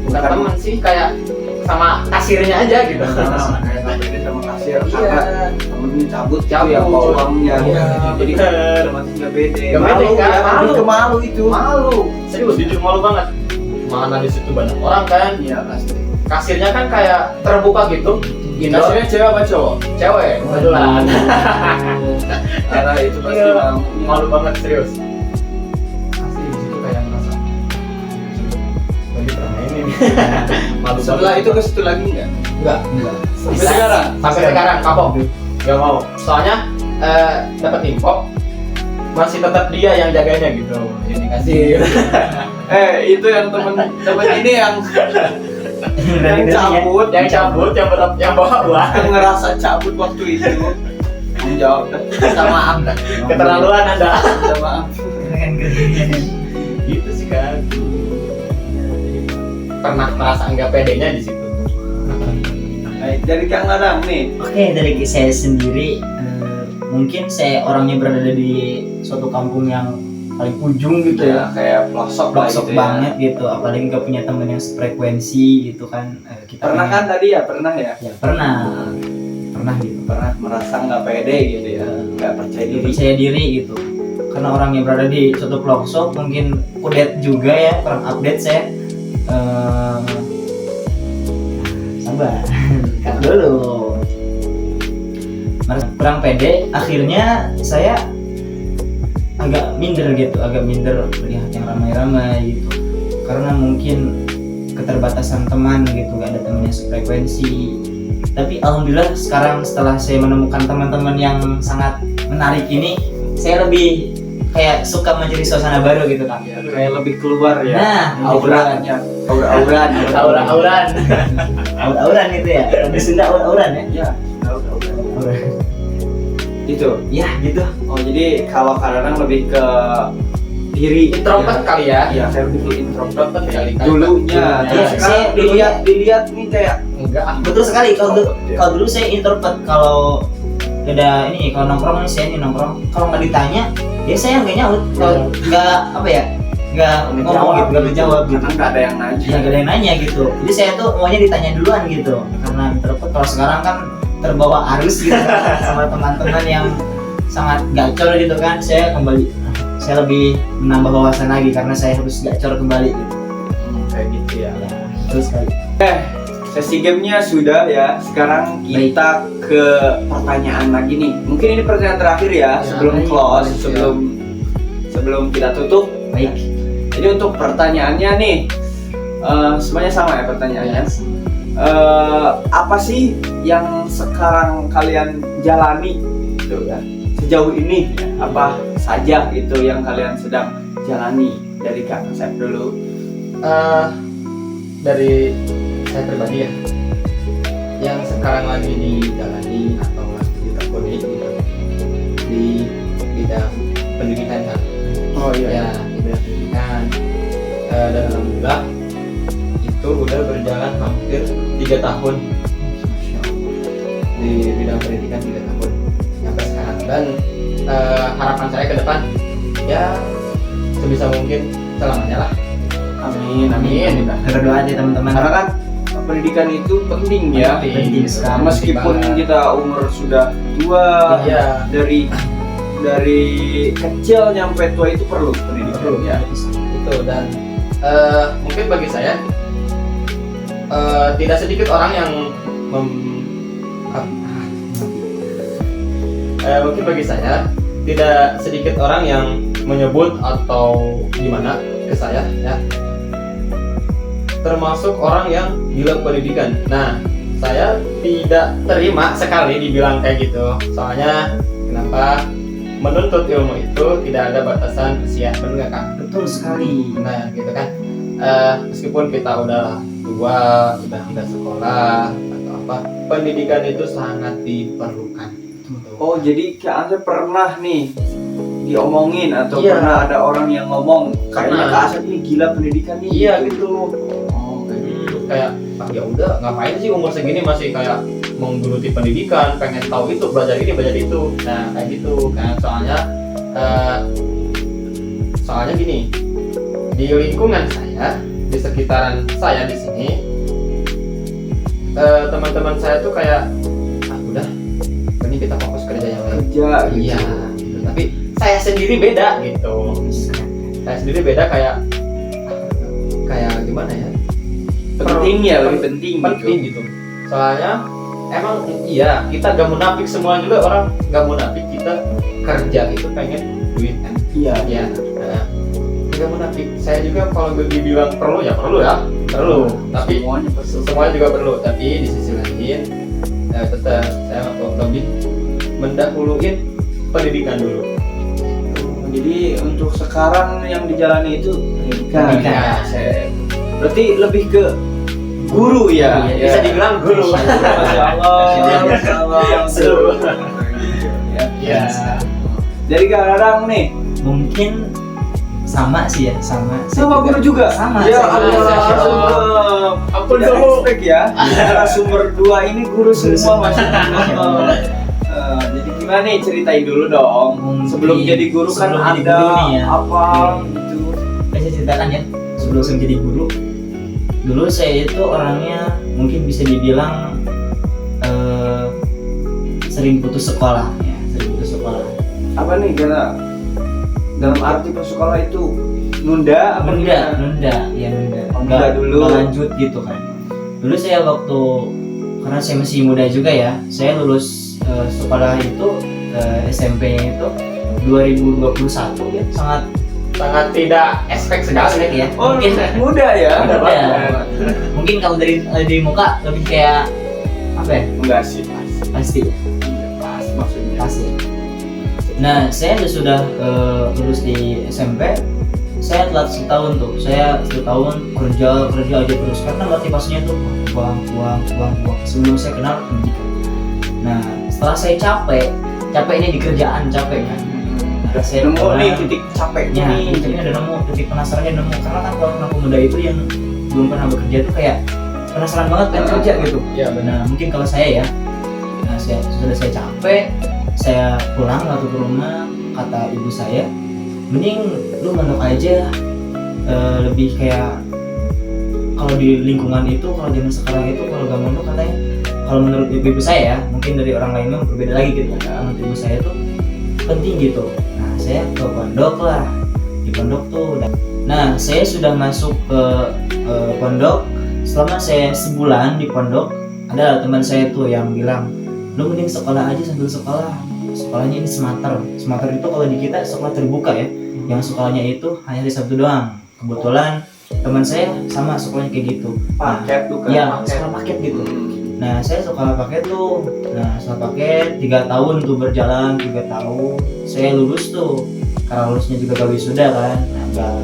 bukan temen sih, kayak sama kasirnya aja gitu. Nah, kayak nggak pede sama kasir. Iya. Karena temennya cabut Cabut. ya bawa uangnya. Iya, Jadi bener. otomatis nggak pede. Nggak pede, Malu kan? ya, Malu. lebih ke malu itu. Malu, serius jujur malu banget. Mana di situ banyak orang kan, Iya pasti. kasirnya kan kayak terbuka gitu. Kasirnya cewek apa cowok? Cewek, kebetulan. Karena itu pasti Iya, malu. malu banget serius. Asli di situ kayak merasa lagi pernah mainin. Malu Setelah banget. itu ke situ lagi nggak? enggak. Sampai sekarang. Sampai sekarang kapok. Gak mau. Soalnya dapat info masih tetap dia yang jaganya gitu. Jadi kasih. Itu yang temen ini yang Yang cabut, yang cabut, yang bawa uang. yang ngerasa cabut waktu itu. Tanggung jawab dah. Minta maaf dah. Keterlaluan Anda. Minta maaf. Gitu sih kan. Pernah merasa nggak pedenya di situ. Baik, dari Kang Ladang nih. Oke, dari saya sendiri, mungkin saya orangnya berada di suatu kampung yang paling ujung gitu ya, Kayak pelosok lah pelosok gitu ya. banget gitu, apalagi nggak punya temen yang sefrekuensi gitu kan. Kita Pernah kan tadi ya, pernah ya? Ya, pernah gitu. Pernah merasa nggak pede gitu ya, nggak percaya Jadi diri. percaya diri gitu, karena orang yang berada di suatu pelosok mungkin kudet juga ya, kurang update saya. Sabar, kan dulu. Merasa kurang pede, akhirnya saya agak minder melihat yang ramai-ramai gitu, karena mungkin keterbatasan teman gitu, gak ada teman yang sefrekuensi. Tapi alhamdulillah sekarang setelah saya menemukan teman-teman yang sangat menarik ini, saya lebih kayak suka mencari suasana baru gitu kan. Ya, kayak lebih keluar ya. Nah, Auranya, auran. aur-auran itu ya, di Sunda aur-auran ya. Ya, auran. Gitu. Ya gitu. Oh, jadi kalau kadang lebih ke diri Introvert kali ya. Iya, saya lebih ke introvert Introvert kali. dulunya. Iya, Terus sekarang saya dilihat nih kayak Enggak. Betul sekali. Kalau Introvert, dulu saya introvert, kalau ada ini, kalau nongkrong nih saya nongkrong, kalau nggak ditanya ya saya nggak nyaut, kalau nggak apa ya, nggak ngomong gitu, nggak menjawab gitu. Karena nggak ada yang nanya. Ya nggak ada yang nanya gitu. Jadi saya tuh maunya ditanya duluan gitu, karena introvert. Kalau sekarang kan terbawa arus gitu sama teman-teman yang sangat gacor gitu kan, saya lebih menambah wawasan lagi karena saya harus gacor kembali gitu. Kayak gitu ya. Ya, betul sekali. Sesi gamenya sudah ya. Sekarang kita ke pertanyaan lagi nih. Mungkin ini pertanyaan terakhir ya, Ya, sebelum baik. close, Ya. sebelum kita tutup. Baik. Jadi untuk pertanyaannya nih, semuanya sama ya pertanyaannya. Apa sih yang sekarang kalian jalani gitu ya? Sejauh ini ya, apa saja itu yang kalian sedang jalani? Dari Kak Asep dulu. Dari saya pribadi ya, yang sekarang lagi dijalani atau lagi ditekuni gitu, di bidang pendidikan kan. Oh Ya, di bidang pendidikan, dan alhamdulillah itu udah berjalan hampir 3 tahun di bidang pendidikan, 3 tahun sampai sekarang. Dan harapan saya ke depan ya sebisa mungkin selamanya lah. Amin, Amin. Berdoa aja teman-teman. Karena kan pendidikan itu penting ya. Penting sekali. Meskipun banget. kita umur sudah tua, Iya. dari kecil nyampe tua itu perlu pendidikan ya. Itu. Dan mungkin bagi saya tidak sedikit orang yang mungkin bagi saya tidak sedikit orang yang menyebut atau gimana ke saya ya, termasuk orang yang gila pendidikan. Nah, saya tidak terima sekali dibilang kayak gitu. Soalnya kenapa? Menuntut ilmu itu tidak ada batasan usia, benar nggak Kak? Betul sekali. Nah, gitu kan. Meskipun kita udah tua, udah nggak sekolah atau apa, pendidikan itu sangat diperlukan. Oh, jadi Kak Asep pernah nih diomongin atau Iya. pernah ada orang yang ngomong kayaknya Pernah. Kak Asep ini gila pendidikan nih. Iya gitu. Oh, kayak gitu. Kayak ya udah, ngapain sih umur segini masih kayak menggeluti pendidikan, pengen tahu itu, belajar ini, belajar itu. Nah, kayak gitu kan. Soalnya gini, di lingkungan saya, di sekitaran saya di sini, teman-teman saya tuh kayak udah, ini kita fokus kerja yang lain. Kerja gitu. Iya, gitu. Tapi saya sendiri beda gitu. Saya sendiri beda kayak gimana ya? Penting ya, lebih penting Penting gitu. Soalnya emang iya, kita gak munafik, semua juga orang gak munafik, kita kerja itu pengen duit kan. Iya. Ya, gak munafik. Saya juga kalau dibilang perlu ya perlu. Tapi Semuanya perlu. semuanya juga perlu. Tapi di sisi lain tetap saya lebih mendahuluin pendidikan dulu. Jadi untuk sekarang yang dijalani itu pendidikan. Pendidikan. Berarti lebih ke guru ya. Bisa dibilang guru. Masya Allah. Masya Allah. Seru. Ya. Ya. Jadi Kak Dadang nih, Mungkin sama sih ya, sama. sama guru juga. Sama. Ya saya Allah. juga. Ampun Tidak dong. respect ya. Narasumber 2 ini guru semua Masya Allah. Jadi gimana nih, ceritain dulu dong. Mungkin Sebelum jadi guru kan sebelum jadi ada guru nih ya. apa Oke. gitu. Saya ceritakan ya, sebelum saya jadi guru, dulu saya itu orangnya mungkin bisa dibilang sering putus sekolah ya, sering putus sekolah. Apa nih karena dalam arti sekolah itu nunda apa gimana? Nunda, ya nunda. Oh, nunda dulu. Nggak lanjut gitu kan. Dulu saya waktu, karena saya masih muda juga ya, saya lulus sekolah itu SMP-nya itu 2021 ya, Sangat tidak expect Aspek sekali. ya. Oh, Mungkin muda ya? Muda Muda. banget. mungkin kalau dari muka lebih kayak apa ya? Enggak sih, Pasti. pas maksudnya. Pasti. Nah, saya sudah lulus di SMP. Saya telat setahun tuh. Saya setahun kerja aja terus karena motivasinya tuh uang. Sebelum saya kenal pendidikan. Nah, setelah saya capeknya di kerjaan capeknya. Nah, saya Nemu pernah- nih titik capeknya Ya, nih. titiknya udah nemu, titik penasarannya nemu. Karena kan kalau anak muda itu yang belum pernah bekerja tuh kayak penasaran banget pengen kerja gitu. Iya benar. Nah, mungkin kalau saya ya, nah sudah saya capek, saya pulang waktu ke rumah, kata ibu saya, mending lu mondok aja, lebih kayak kalau di lingkungan itu, kalau zaman sekarang itu kalau gak mondok katanya, kalau menurut ibu saya ya, mungkin dari orang lainnya berbeda lagi gitu. Menurut ibu saya tuh penting gitu. Nah, saya ke pondok lah, di pondok tuh. Nah, saya sudah masuk ke pondok. Selama saya sebulan di pondok, ada teman saya tuh yang bilang, lu mending sekolah aja sambil sekolah. Sekolahnya ini Semater. Semater itu kalau di kita sekolah terbuka ya. Yang sekolahnya itu hanya hari Sabtu doang. Kebetulan teman saya sama sekolahnya kayak gitu. Paket tuh kan. Iya, paket. sekolah paket gitu. Nah, saya sekolah paket tuh. Nah, sekolah paket 3 tahun tuh berjalan, 3 tahun. Saya lulus tuh. Karena lulusnya juga gak wisuda kan. Nah,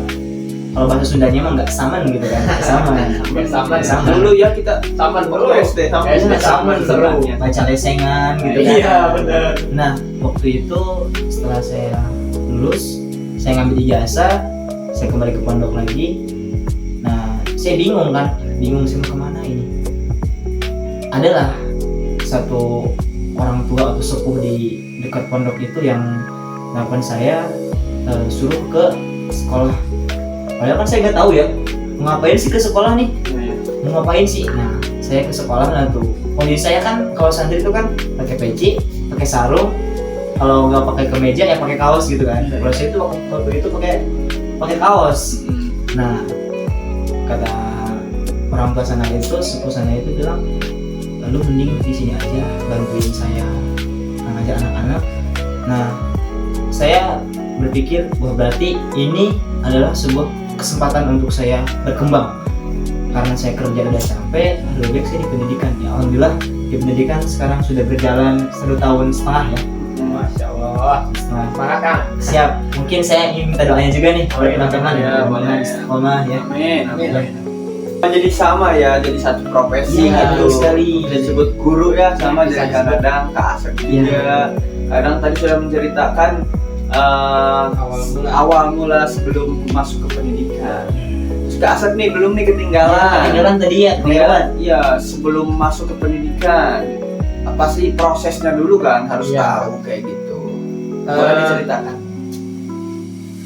kalau bahasa Sundanya emang nggak saman gitu kan. Nggak saman. Nggak saman. Saman. Dulu ya kita Saman dulu dulu. SD sama SD saman seru. Baca lesengan gitu kan. Iya benar. Nah, waktu itu setelah saya lulus, saya ngambil ijazah, saya kembali ke pondok lagi. Nah, saya bingung saya mau kemana ini. Adalah satu orang tua atau sepuh di dekat pondok itu yang nelfon saya, suruh ke sekolah. Padahal kan saya nggak tahu ya, mau ngapain sih ke sekolah nih? Mau ngapain sih? Nah, saya ke sekolah lah tuh. Kondisi saya kan kalau santri itu kan pakai peci, pakai sarung, kalau nggak pakai kemeja ya pakai kaos gitu kan. Kalau saya itu waktu itu pakai kaos. Nah, kata orang tua sana itu, sepuh sana itu bilang, lalu mending di sini aja bantuin saya ngajar anak-anak. Nah, saya berpikir bahwa berarti ini adalah sebuah kesempatan untuk saya berkembang. Karena saya kerja udah capek, lebih baik saya di pendidikan. Ya alhamdulillah di pendidikan sekarang sudah berjalan 1,5 tahun ya. Masya Allah. Setengah. Semangat Kang. Siap. Mungkin saya ingin minta doanya juga nih buat iya, teman-teman iya, mudah-mudahan boleh. istiqomah ya. Amin. Jadi sama ya, jadi satu profesi Iya, gitu. betul sekali. Bisa disebut guru ya, sama Bisa jadi kadang Kak Asep Iya. juga. Kadang tadi sudah menceritakan awal mula sebelum masuk ke pendidikan. Terus Kak Asep nih belum nih ketinggalan. Ketinggalan tadi ya, kelewat. Iya, sebelum masuk ke pendidikan apa sih prosesnya dulu kan harus Iya. tahu kayak gitu. Boleh diceritakan?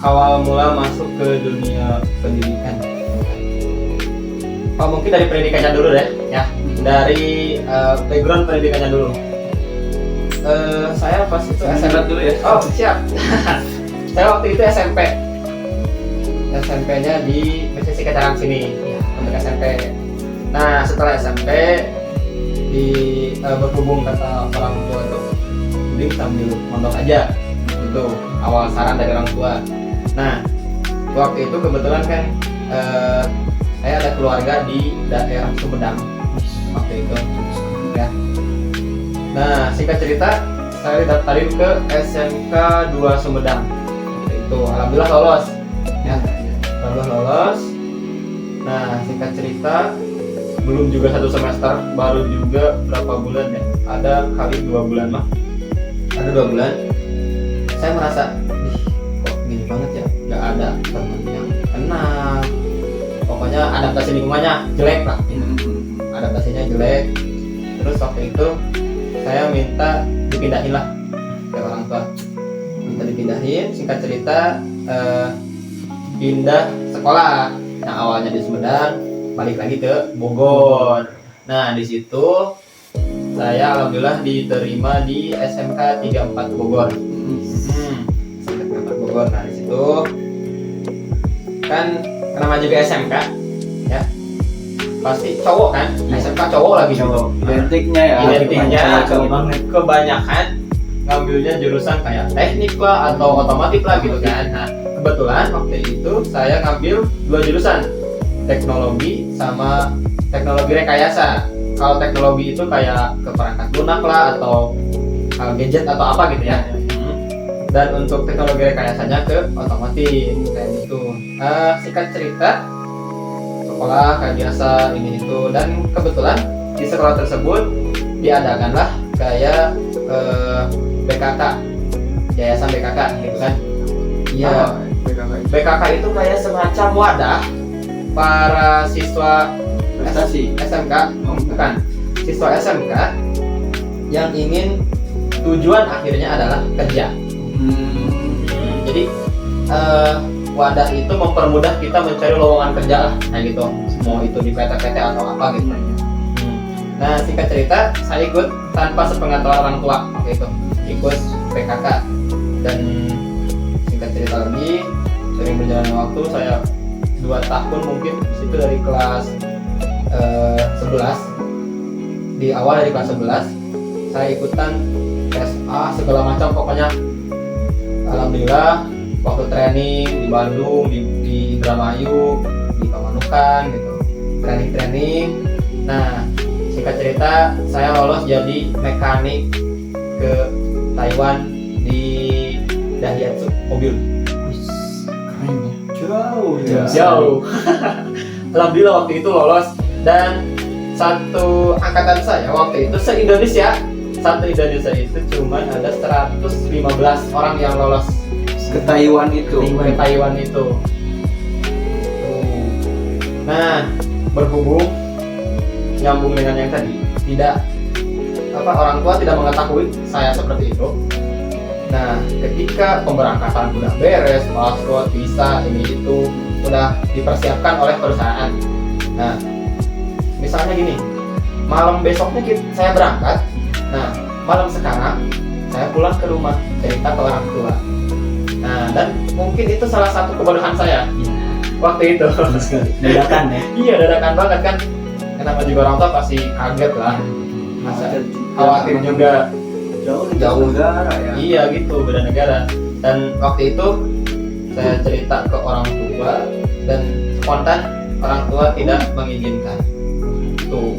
Awal mula masuk ke dunia pendidikan. Oh mungkin dari pendidikannya dulu deh ya. Dari background pendidikannya dulu. Saya pas itu SMP dulu ya. Oh siap. Saya waktu itu SMP-nya di Mesisi Kecaran sini untuk SMP. Nah setelah SMP berhubung kata orang tua itu mending sambil mondok aja, itu awal saran dari orang tua. Nah waktu itu kebetulan kan saya ada keluarga di daerah Sumedang waktu itu ya. Nah singkat cerita saya didaftarin ke SMK 2 Sumedang itu, alhamdulillah lolos ya, alhamdulillah lolos. Nah singkat cerita belum juga 1 semester, baru juga berapa bulan ya, ada kali 2 bulan mah, ada 2 bulan saya merasa, ih kok gini banget ya, gak ada teman yang kenal, pokoknya adaptasi lingkungannya jelek lah, adaptasinya jelek. Terus waktu itu saya minta dipindahin lah ke orang tua, minta dipindahin, singkat cerita pindah sekolah. Nah awalnya di Sumedang, balik lagi ke Bogor. Nah di situ saya alhamdulillah diterima di SMK 34 Bogor. SMK 34 Bogor. Nah di situ kan kenapa juga SMK ya, pasti cowok kan, SMK cowok lagi cowok. Identiknya ya. Identiknya cowok banget. kebanyakan ngambilnya jurusan kayak teknik lah atau otomotif lah gitu kan. Nah kebetulan waktu itu saya ngambil 2 jurusan, teknologi sama teknologi rekayasa. Kalau teknologi itu kayak ke perangkat lunak lah atau gadget atau apa gitu ya. Dan untuk teknologi rekayasanya ke otomotif kayak gitu. Singkat cerita, sekolah kayak biasa ini itu, dan kebetulan di sekolah tersebut diadakanlah kayak BKK, yayasan BKK gitu kan. Iya. BKK itu kayak semacam wadah para siswa Prestasi. SMK, bukan, siswa SMK yang ingin tujuan akhirnya adalah kerja. Jadi wadah itu mempermudah kita mencari lowongan kerja lah, nah gitu, mau itu di PT-PT atau apa gitu. Nah singkat cerita, saya ikut tanpa sepengetahuan orang tua waktu itu, ikut PKK. Dan singkat cerita lagi, sering berjalannya waktu, saya 2 tahun mungkin di situ, dari kelas 11, di awal dari kelas 11 saya ikutan SA segala macam, pokoknya alhamdulillah waktu training di Bandung, di Indramayu, di Pamanukan gitu, training. Nah singkat cerita saya lolos jadi mekanik ke Taiwan di Daihatsu mobil. Keren ya. Jauh. Alhamdulillah waktu itu lolos, dan satu angkatan saya waktu itu se-Indonesia, satu Indonesia itu cuma ada 115 orang yang lolos Ke Taiwan itu. ke Taiwan itu. Nah, berhubung nyambung dengan yang tadi, tidak orang tua tidak mengetahui saya seperti itu. Nah, ketika pemberangkatan udah beres, paspor, visa, ini itu udah dipersiapkan oleh perusahaan. Nah, misalnya gini, malam besoknya saya berangkat. Nah, malam sekarang saya pulang ke rumah, cerita ke orang tua. Nah, dan mungkin itu salah satu kebodohan saya waktu itu. Dadakan ya. Iya, dadakan banget kan. Kenapa juga orang tua pasti kaget lah, masa khawatir juga. Jauh negara ya. Iya gitu, beda negara. Dan waktu itu saya cerita ke orang tua, dan spontan orang tua tidak mengizinkan. Tuh,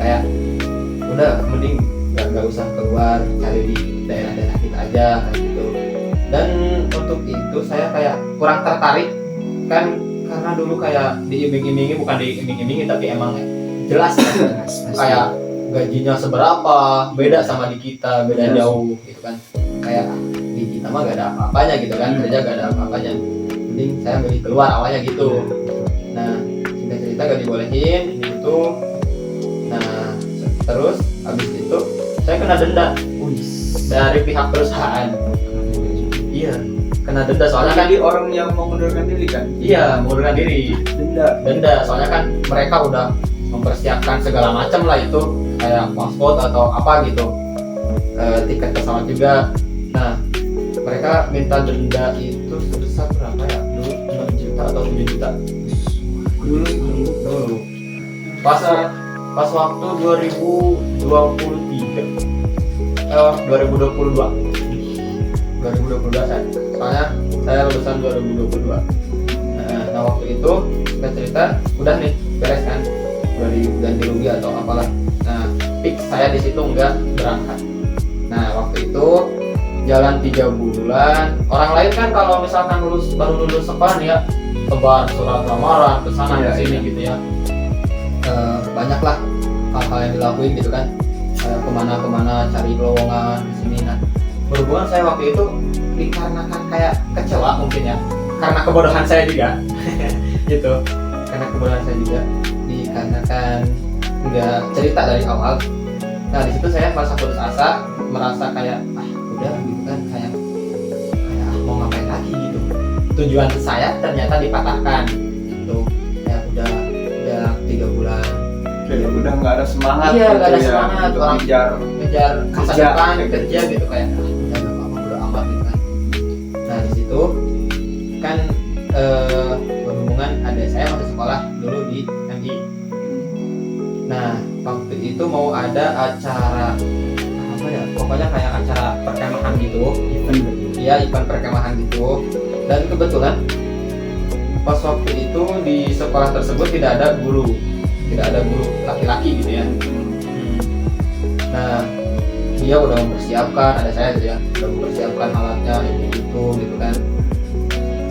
kayak udah mending nggak usah keluar, cari di daerah-daerah kita aja kayak gitu. Dan untuk itu saya kayak kurang tertarik kan, karena dulu kayak diiming-imingi, bukan diiming-imingi tapi emang jelas kan, kayak gajinya seberapa, beda sama di kita, beda jauh gitu kan. Kayak di kita mah gak ada apa-apanya gitu kan, kerja gak ada apa-apanya, mending saya milih keluar awalnya gitu. Nah singkat cerita gak dibolehin ini itu. Nah terus habis itu saya kena denda dari pihak perusahaan. Iya, kena denda soalnya kan. Jadi orang yang mengundurkan diri kan? Iya, mengundurkan diri. Denda soalnya kan mereka udah mempersiapkan segala macam lah itu, kayak paspor atau apa gitu, tiket pesawat juga. Nah mereka minta denda itu sebesar berapa ya dulu, 6 juta atau 7 juta dulu pas waktu 2022 saya lulusan 2022. Nah waktu itu kita cerita udah nih beres kan, udah diganti rugi atau apalah. Nah fix saya di situ nggak berangkat. Nah waktu itu jalan 3 bulan. Orang lain kan kalau misalkan baru lulus sekolah nih ya, tebar surat lamaran ke sana ke sini gitu ya. Banyaklah hal-hal yang dilakuin gitu kan. Kemana-kemana cari lowongan di sini. Nah, berhubungan saya waktu itu dikarenakan kayak kecewa mungkin ya, karena kebodohan saya juga. Gitu. Karena kebodohan saya juga dikarenakan nggak cerita dari awal. Nah, di situ saya merasa putus asa, merasa kayak udah gitu kan, kayak mau ngapain lagi gitu. Tujuan saya ternyata dipatahkan gitu. Ya udah 3 bulan. Kayak udah nggak ada semangat. Iya, nggak ada gitu ya, semangat, untuk orang ngejar masa kerja, depan, kayak kerja gitu kayak udah nggak apa-apa, udah amat gitu kan. Nah, di situ kan berhubungan ada saya masih sekolah dulu di MI. Nah, waktu itu mau ada acara apa ya, pokoknya kayak acara perkemahan gitu, event perkemahan gitu. Dan kebetulan pas waktu itu di sekolah tersebut tidak ada guru laki-laki gitu ya. Nah, dia udah mempersiapkan, ada saya gitu ya, udah mempersiapkan alatnya gitu kan.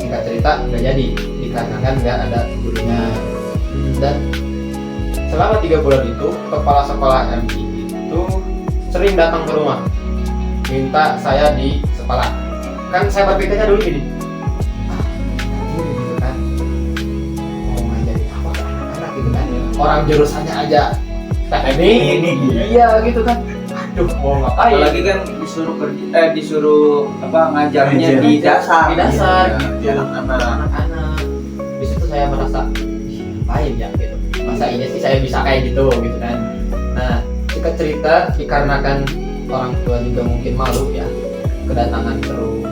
Singkat cerita nggak jadi dikarenakan nggak ada gurunya. Dan selama 3 bulan itu kepala sekolah MI itu sering datang ke rumah minta saya di sekolah. Kan saya berpikirnya dulu gini, gitu kan, mau ngajarin apa ke anak-anak gitu kan, orang jurusannya aja teknik, iya gitu kan. Aduh, mau ngapain? Apalagi kan disuruh ngajarnya di dasar gitu. anak-anak. Di situ saya merasa ngapain ya gitu. Masa ini sih saya bisa kayak gitu kan. Nah, singkat cerita dikarenakan orang tua juga mungkin malu ya kedatangan terus.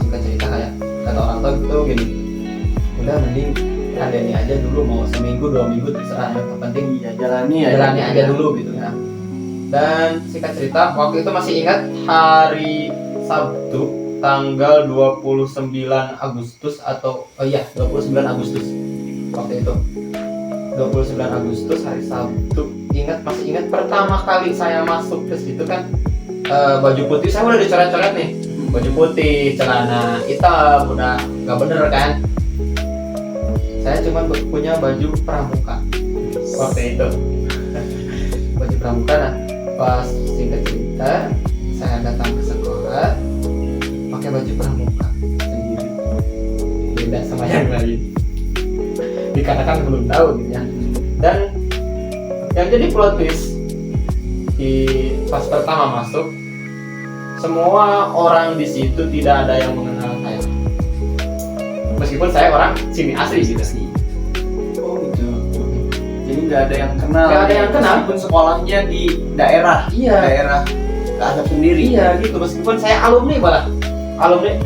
Singkat cerita kayak kata orang tua gitu gini, udah mending ladeni aja dulu, mau seminggu 2 minggu terserah, yang penting jalani aja dulu gitu ya. Dan singkat cerita waktu itu masih ingat hari Sabtu tanggal 29 Agustus atau 29 Agustus waktu itu. 29 Agustus hari Sabtu, masih ingat pertama kali saya masuk ke situ kan, baju putih saya udah dicoret-coret nih, baju putih, celana hitam, udah nggak bener kan. Saya cuma punya baju pramuka waktu itu. Baju pramuka. Nah, pas singkat cerita saya datang ke sekolah pakai baju pramuka sendiri, beda sama yang lain. Dikarenakan belum tahu gitu ya. Dan yang jadi plot twist di pas pertama masuk, semua orang di situ tidak ada yang mengenal saya, meskipun saya orang sini asli gitu sih. Oh gitu. Jadi nggak ada yang kenal. Nggak ada yang kenal. Meskipun sekolahnya di daerah keadaan sendiri. Iya gitu, meskipun saya alumni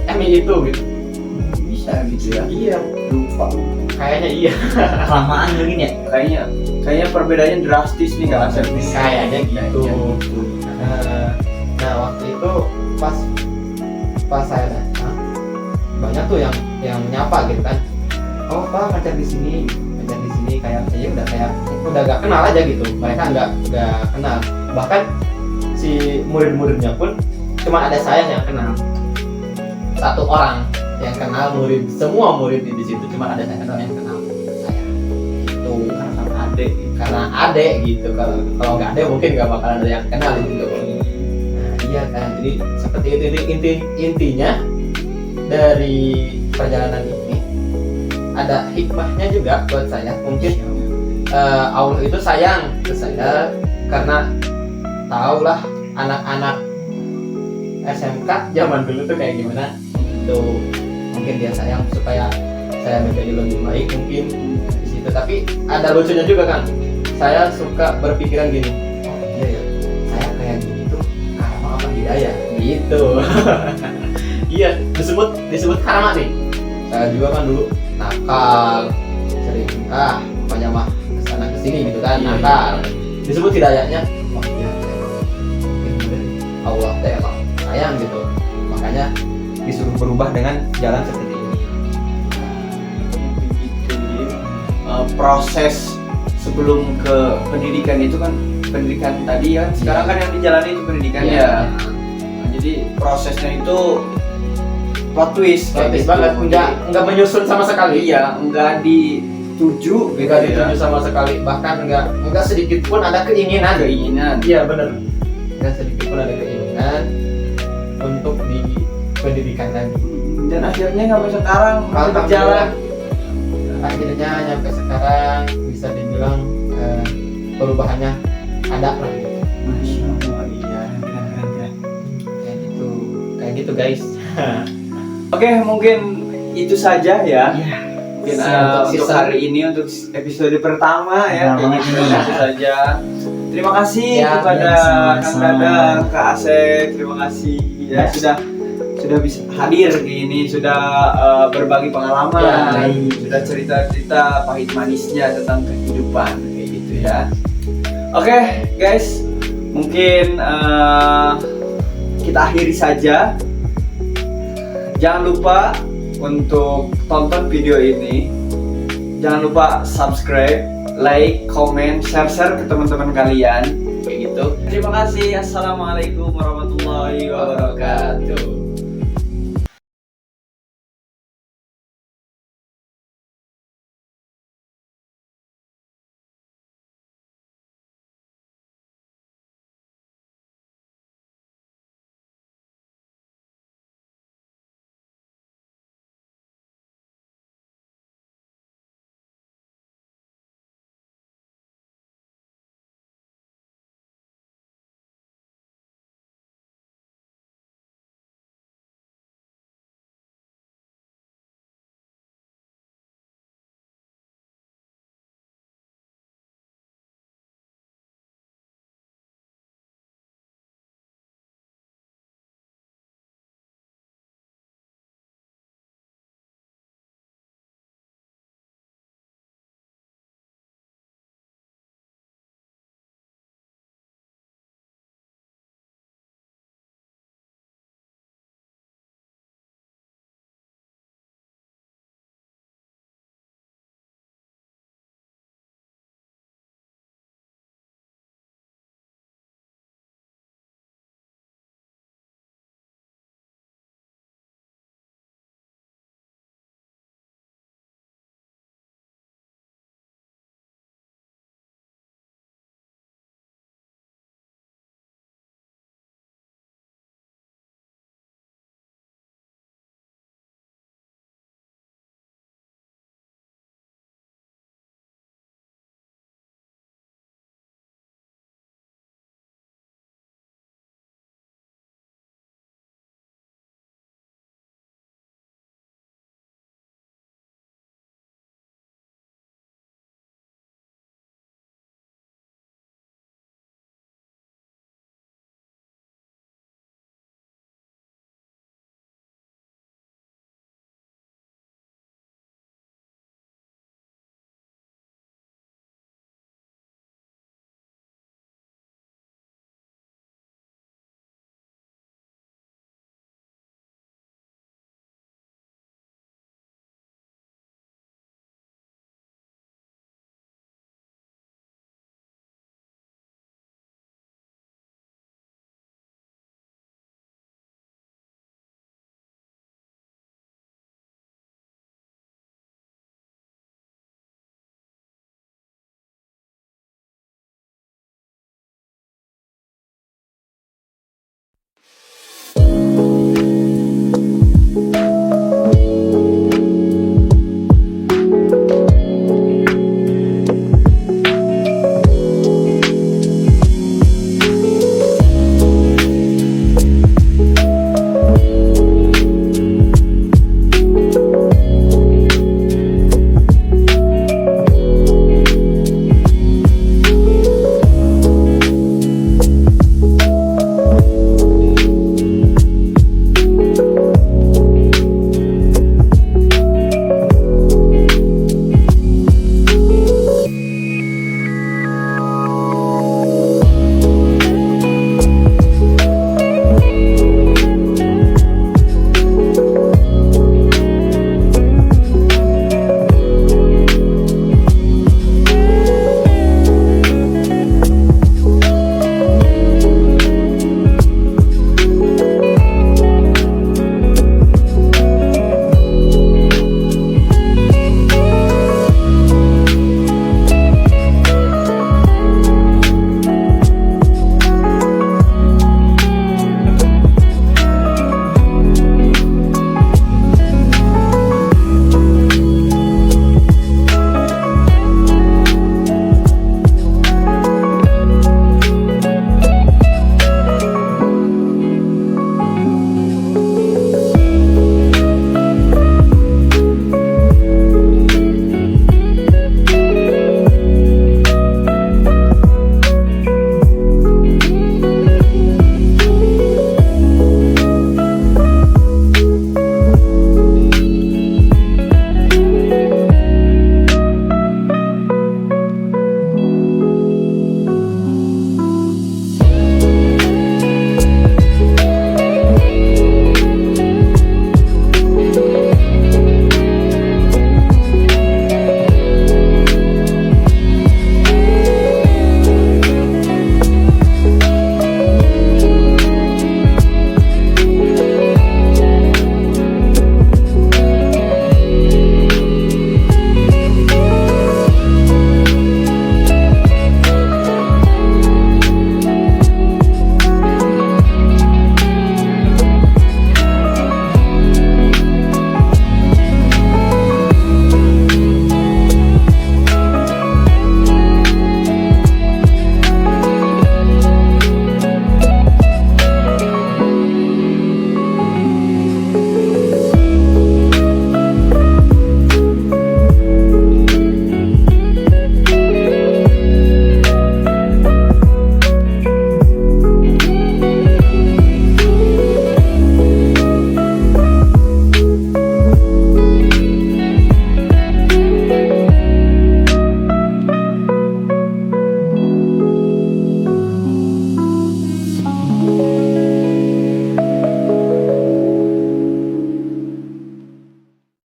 MI itu gitu. Bisa gitu ya. Iya, Lupa. kayaknya iya. Kelamaan mungkin ya. Kayaknya perbedaannya drastis nih nggak ada. Kayaknya gitu. Nah, waktu itu pas saya datang, banyak tuh yang nyapa gitu kan. Oh Pak, ngajar di sini kayak udah gak kenal aja gitu. Mereka nggak kenal. Bahkan si murid-muridnya pun cuma ada saya yang kenal. Satu orang yang kenal, semua murid di situ cuma ada saya yang kenal saya. Itu karena adek gitu. Kalau nggak ada mungkin nggak bakalan ada yang kenal gitu. Nah, iya kan. Jadi seperti itu intinya dari perjalanan ini. Ada hikmahnya juga buat saya. Mungkin Allah itu sayang ke saya karena tahulah anak-anak SMK zaman dulu tuh kayak gimana. Tuh mungkin dia sayang supaya saya menjadi lebih baik mungkin di situ. Tapi ada lucunya juga kan. Saya suka berpikiran gini. Oh iya ya, saya kayak gini tuh karma apa hidayah gitu. Iya, disebut karma nih. Saya juga kan dulu nakal, sering pokoknya mah kesana kesini gitu kan, nakal. Disebut hidayahnya, oh iya, mungkin Allah teh emang sayang gitu, makanya disuruh berubah dengan jalan seperti ini. Proses sebelum ke pendidikan itu kan pendidikan tadi ya, sekarang kan yang dijalani itu pendidikan ya. Jadi Jadi prosesnya itu plot twist, kayak Gratis gitu. banget, nggak menyusun sama sekali. Iya, nggak dituju, Nggak gitu ya. dituju sama sekali, bahkan nggak sedikit pun ada keinginan. Keinginan. Iya benar. Nggak sedikit pun ada keinginan untuk di pendidikan lagi. Dan akhirnya sampai sekarang masih Alhamdulillah. berjalan. Akhirnya nyampe sekarang bisa dibilang perubahannya ada lah. Masya Allah, iya. Keren. Kayak gitu guys. Oke, mungkin itu saja ya. Iya. Mungkin Untuk untuk season. hari ini, untuk episode pertama ya, Pertama kayak gitu ini. itu saja. Terima kasih Ya, kepada ya, Kang sama-sama. Dadang, Kak Asep, terima kasih ya, Ya. sudah bisa hadir ini, sudah berbagi pengalaman, Ya, sudah cerita-cerita pahit manisnya tentang kehidupan kayak gitu ya. Oke guys, mungkin kita akhiri saja. Jangan lupa untuk tonton video ini. Jangan lupa subscribe, like, comment, share ke teman-teman kalian kayak gitu. Terima kasih. Assalamualaikum warahmatullahi wabarakatuh.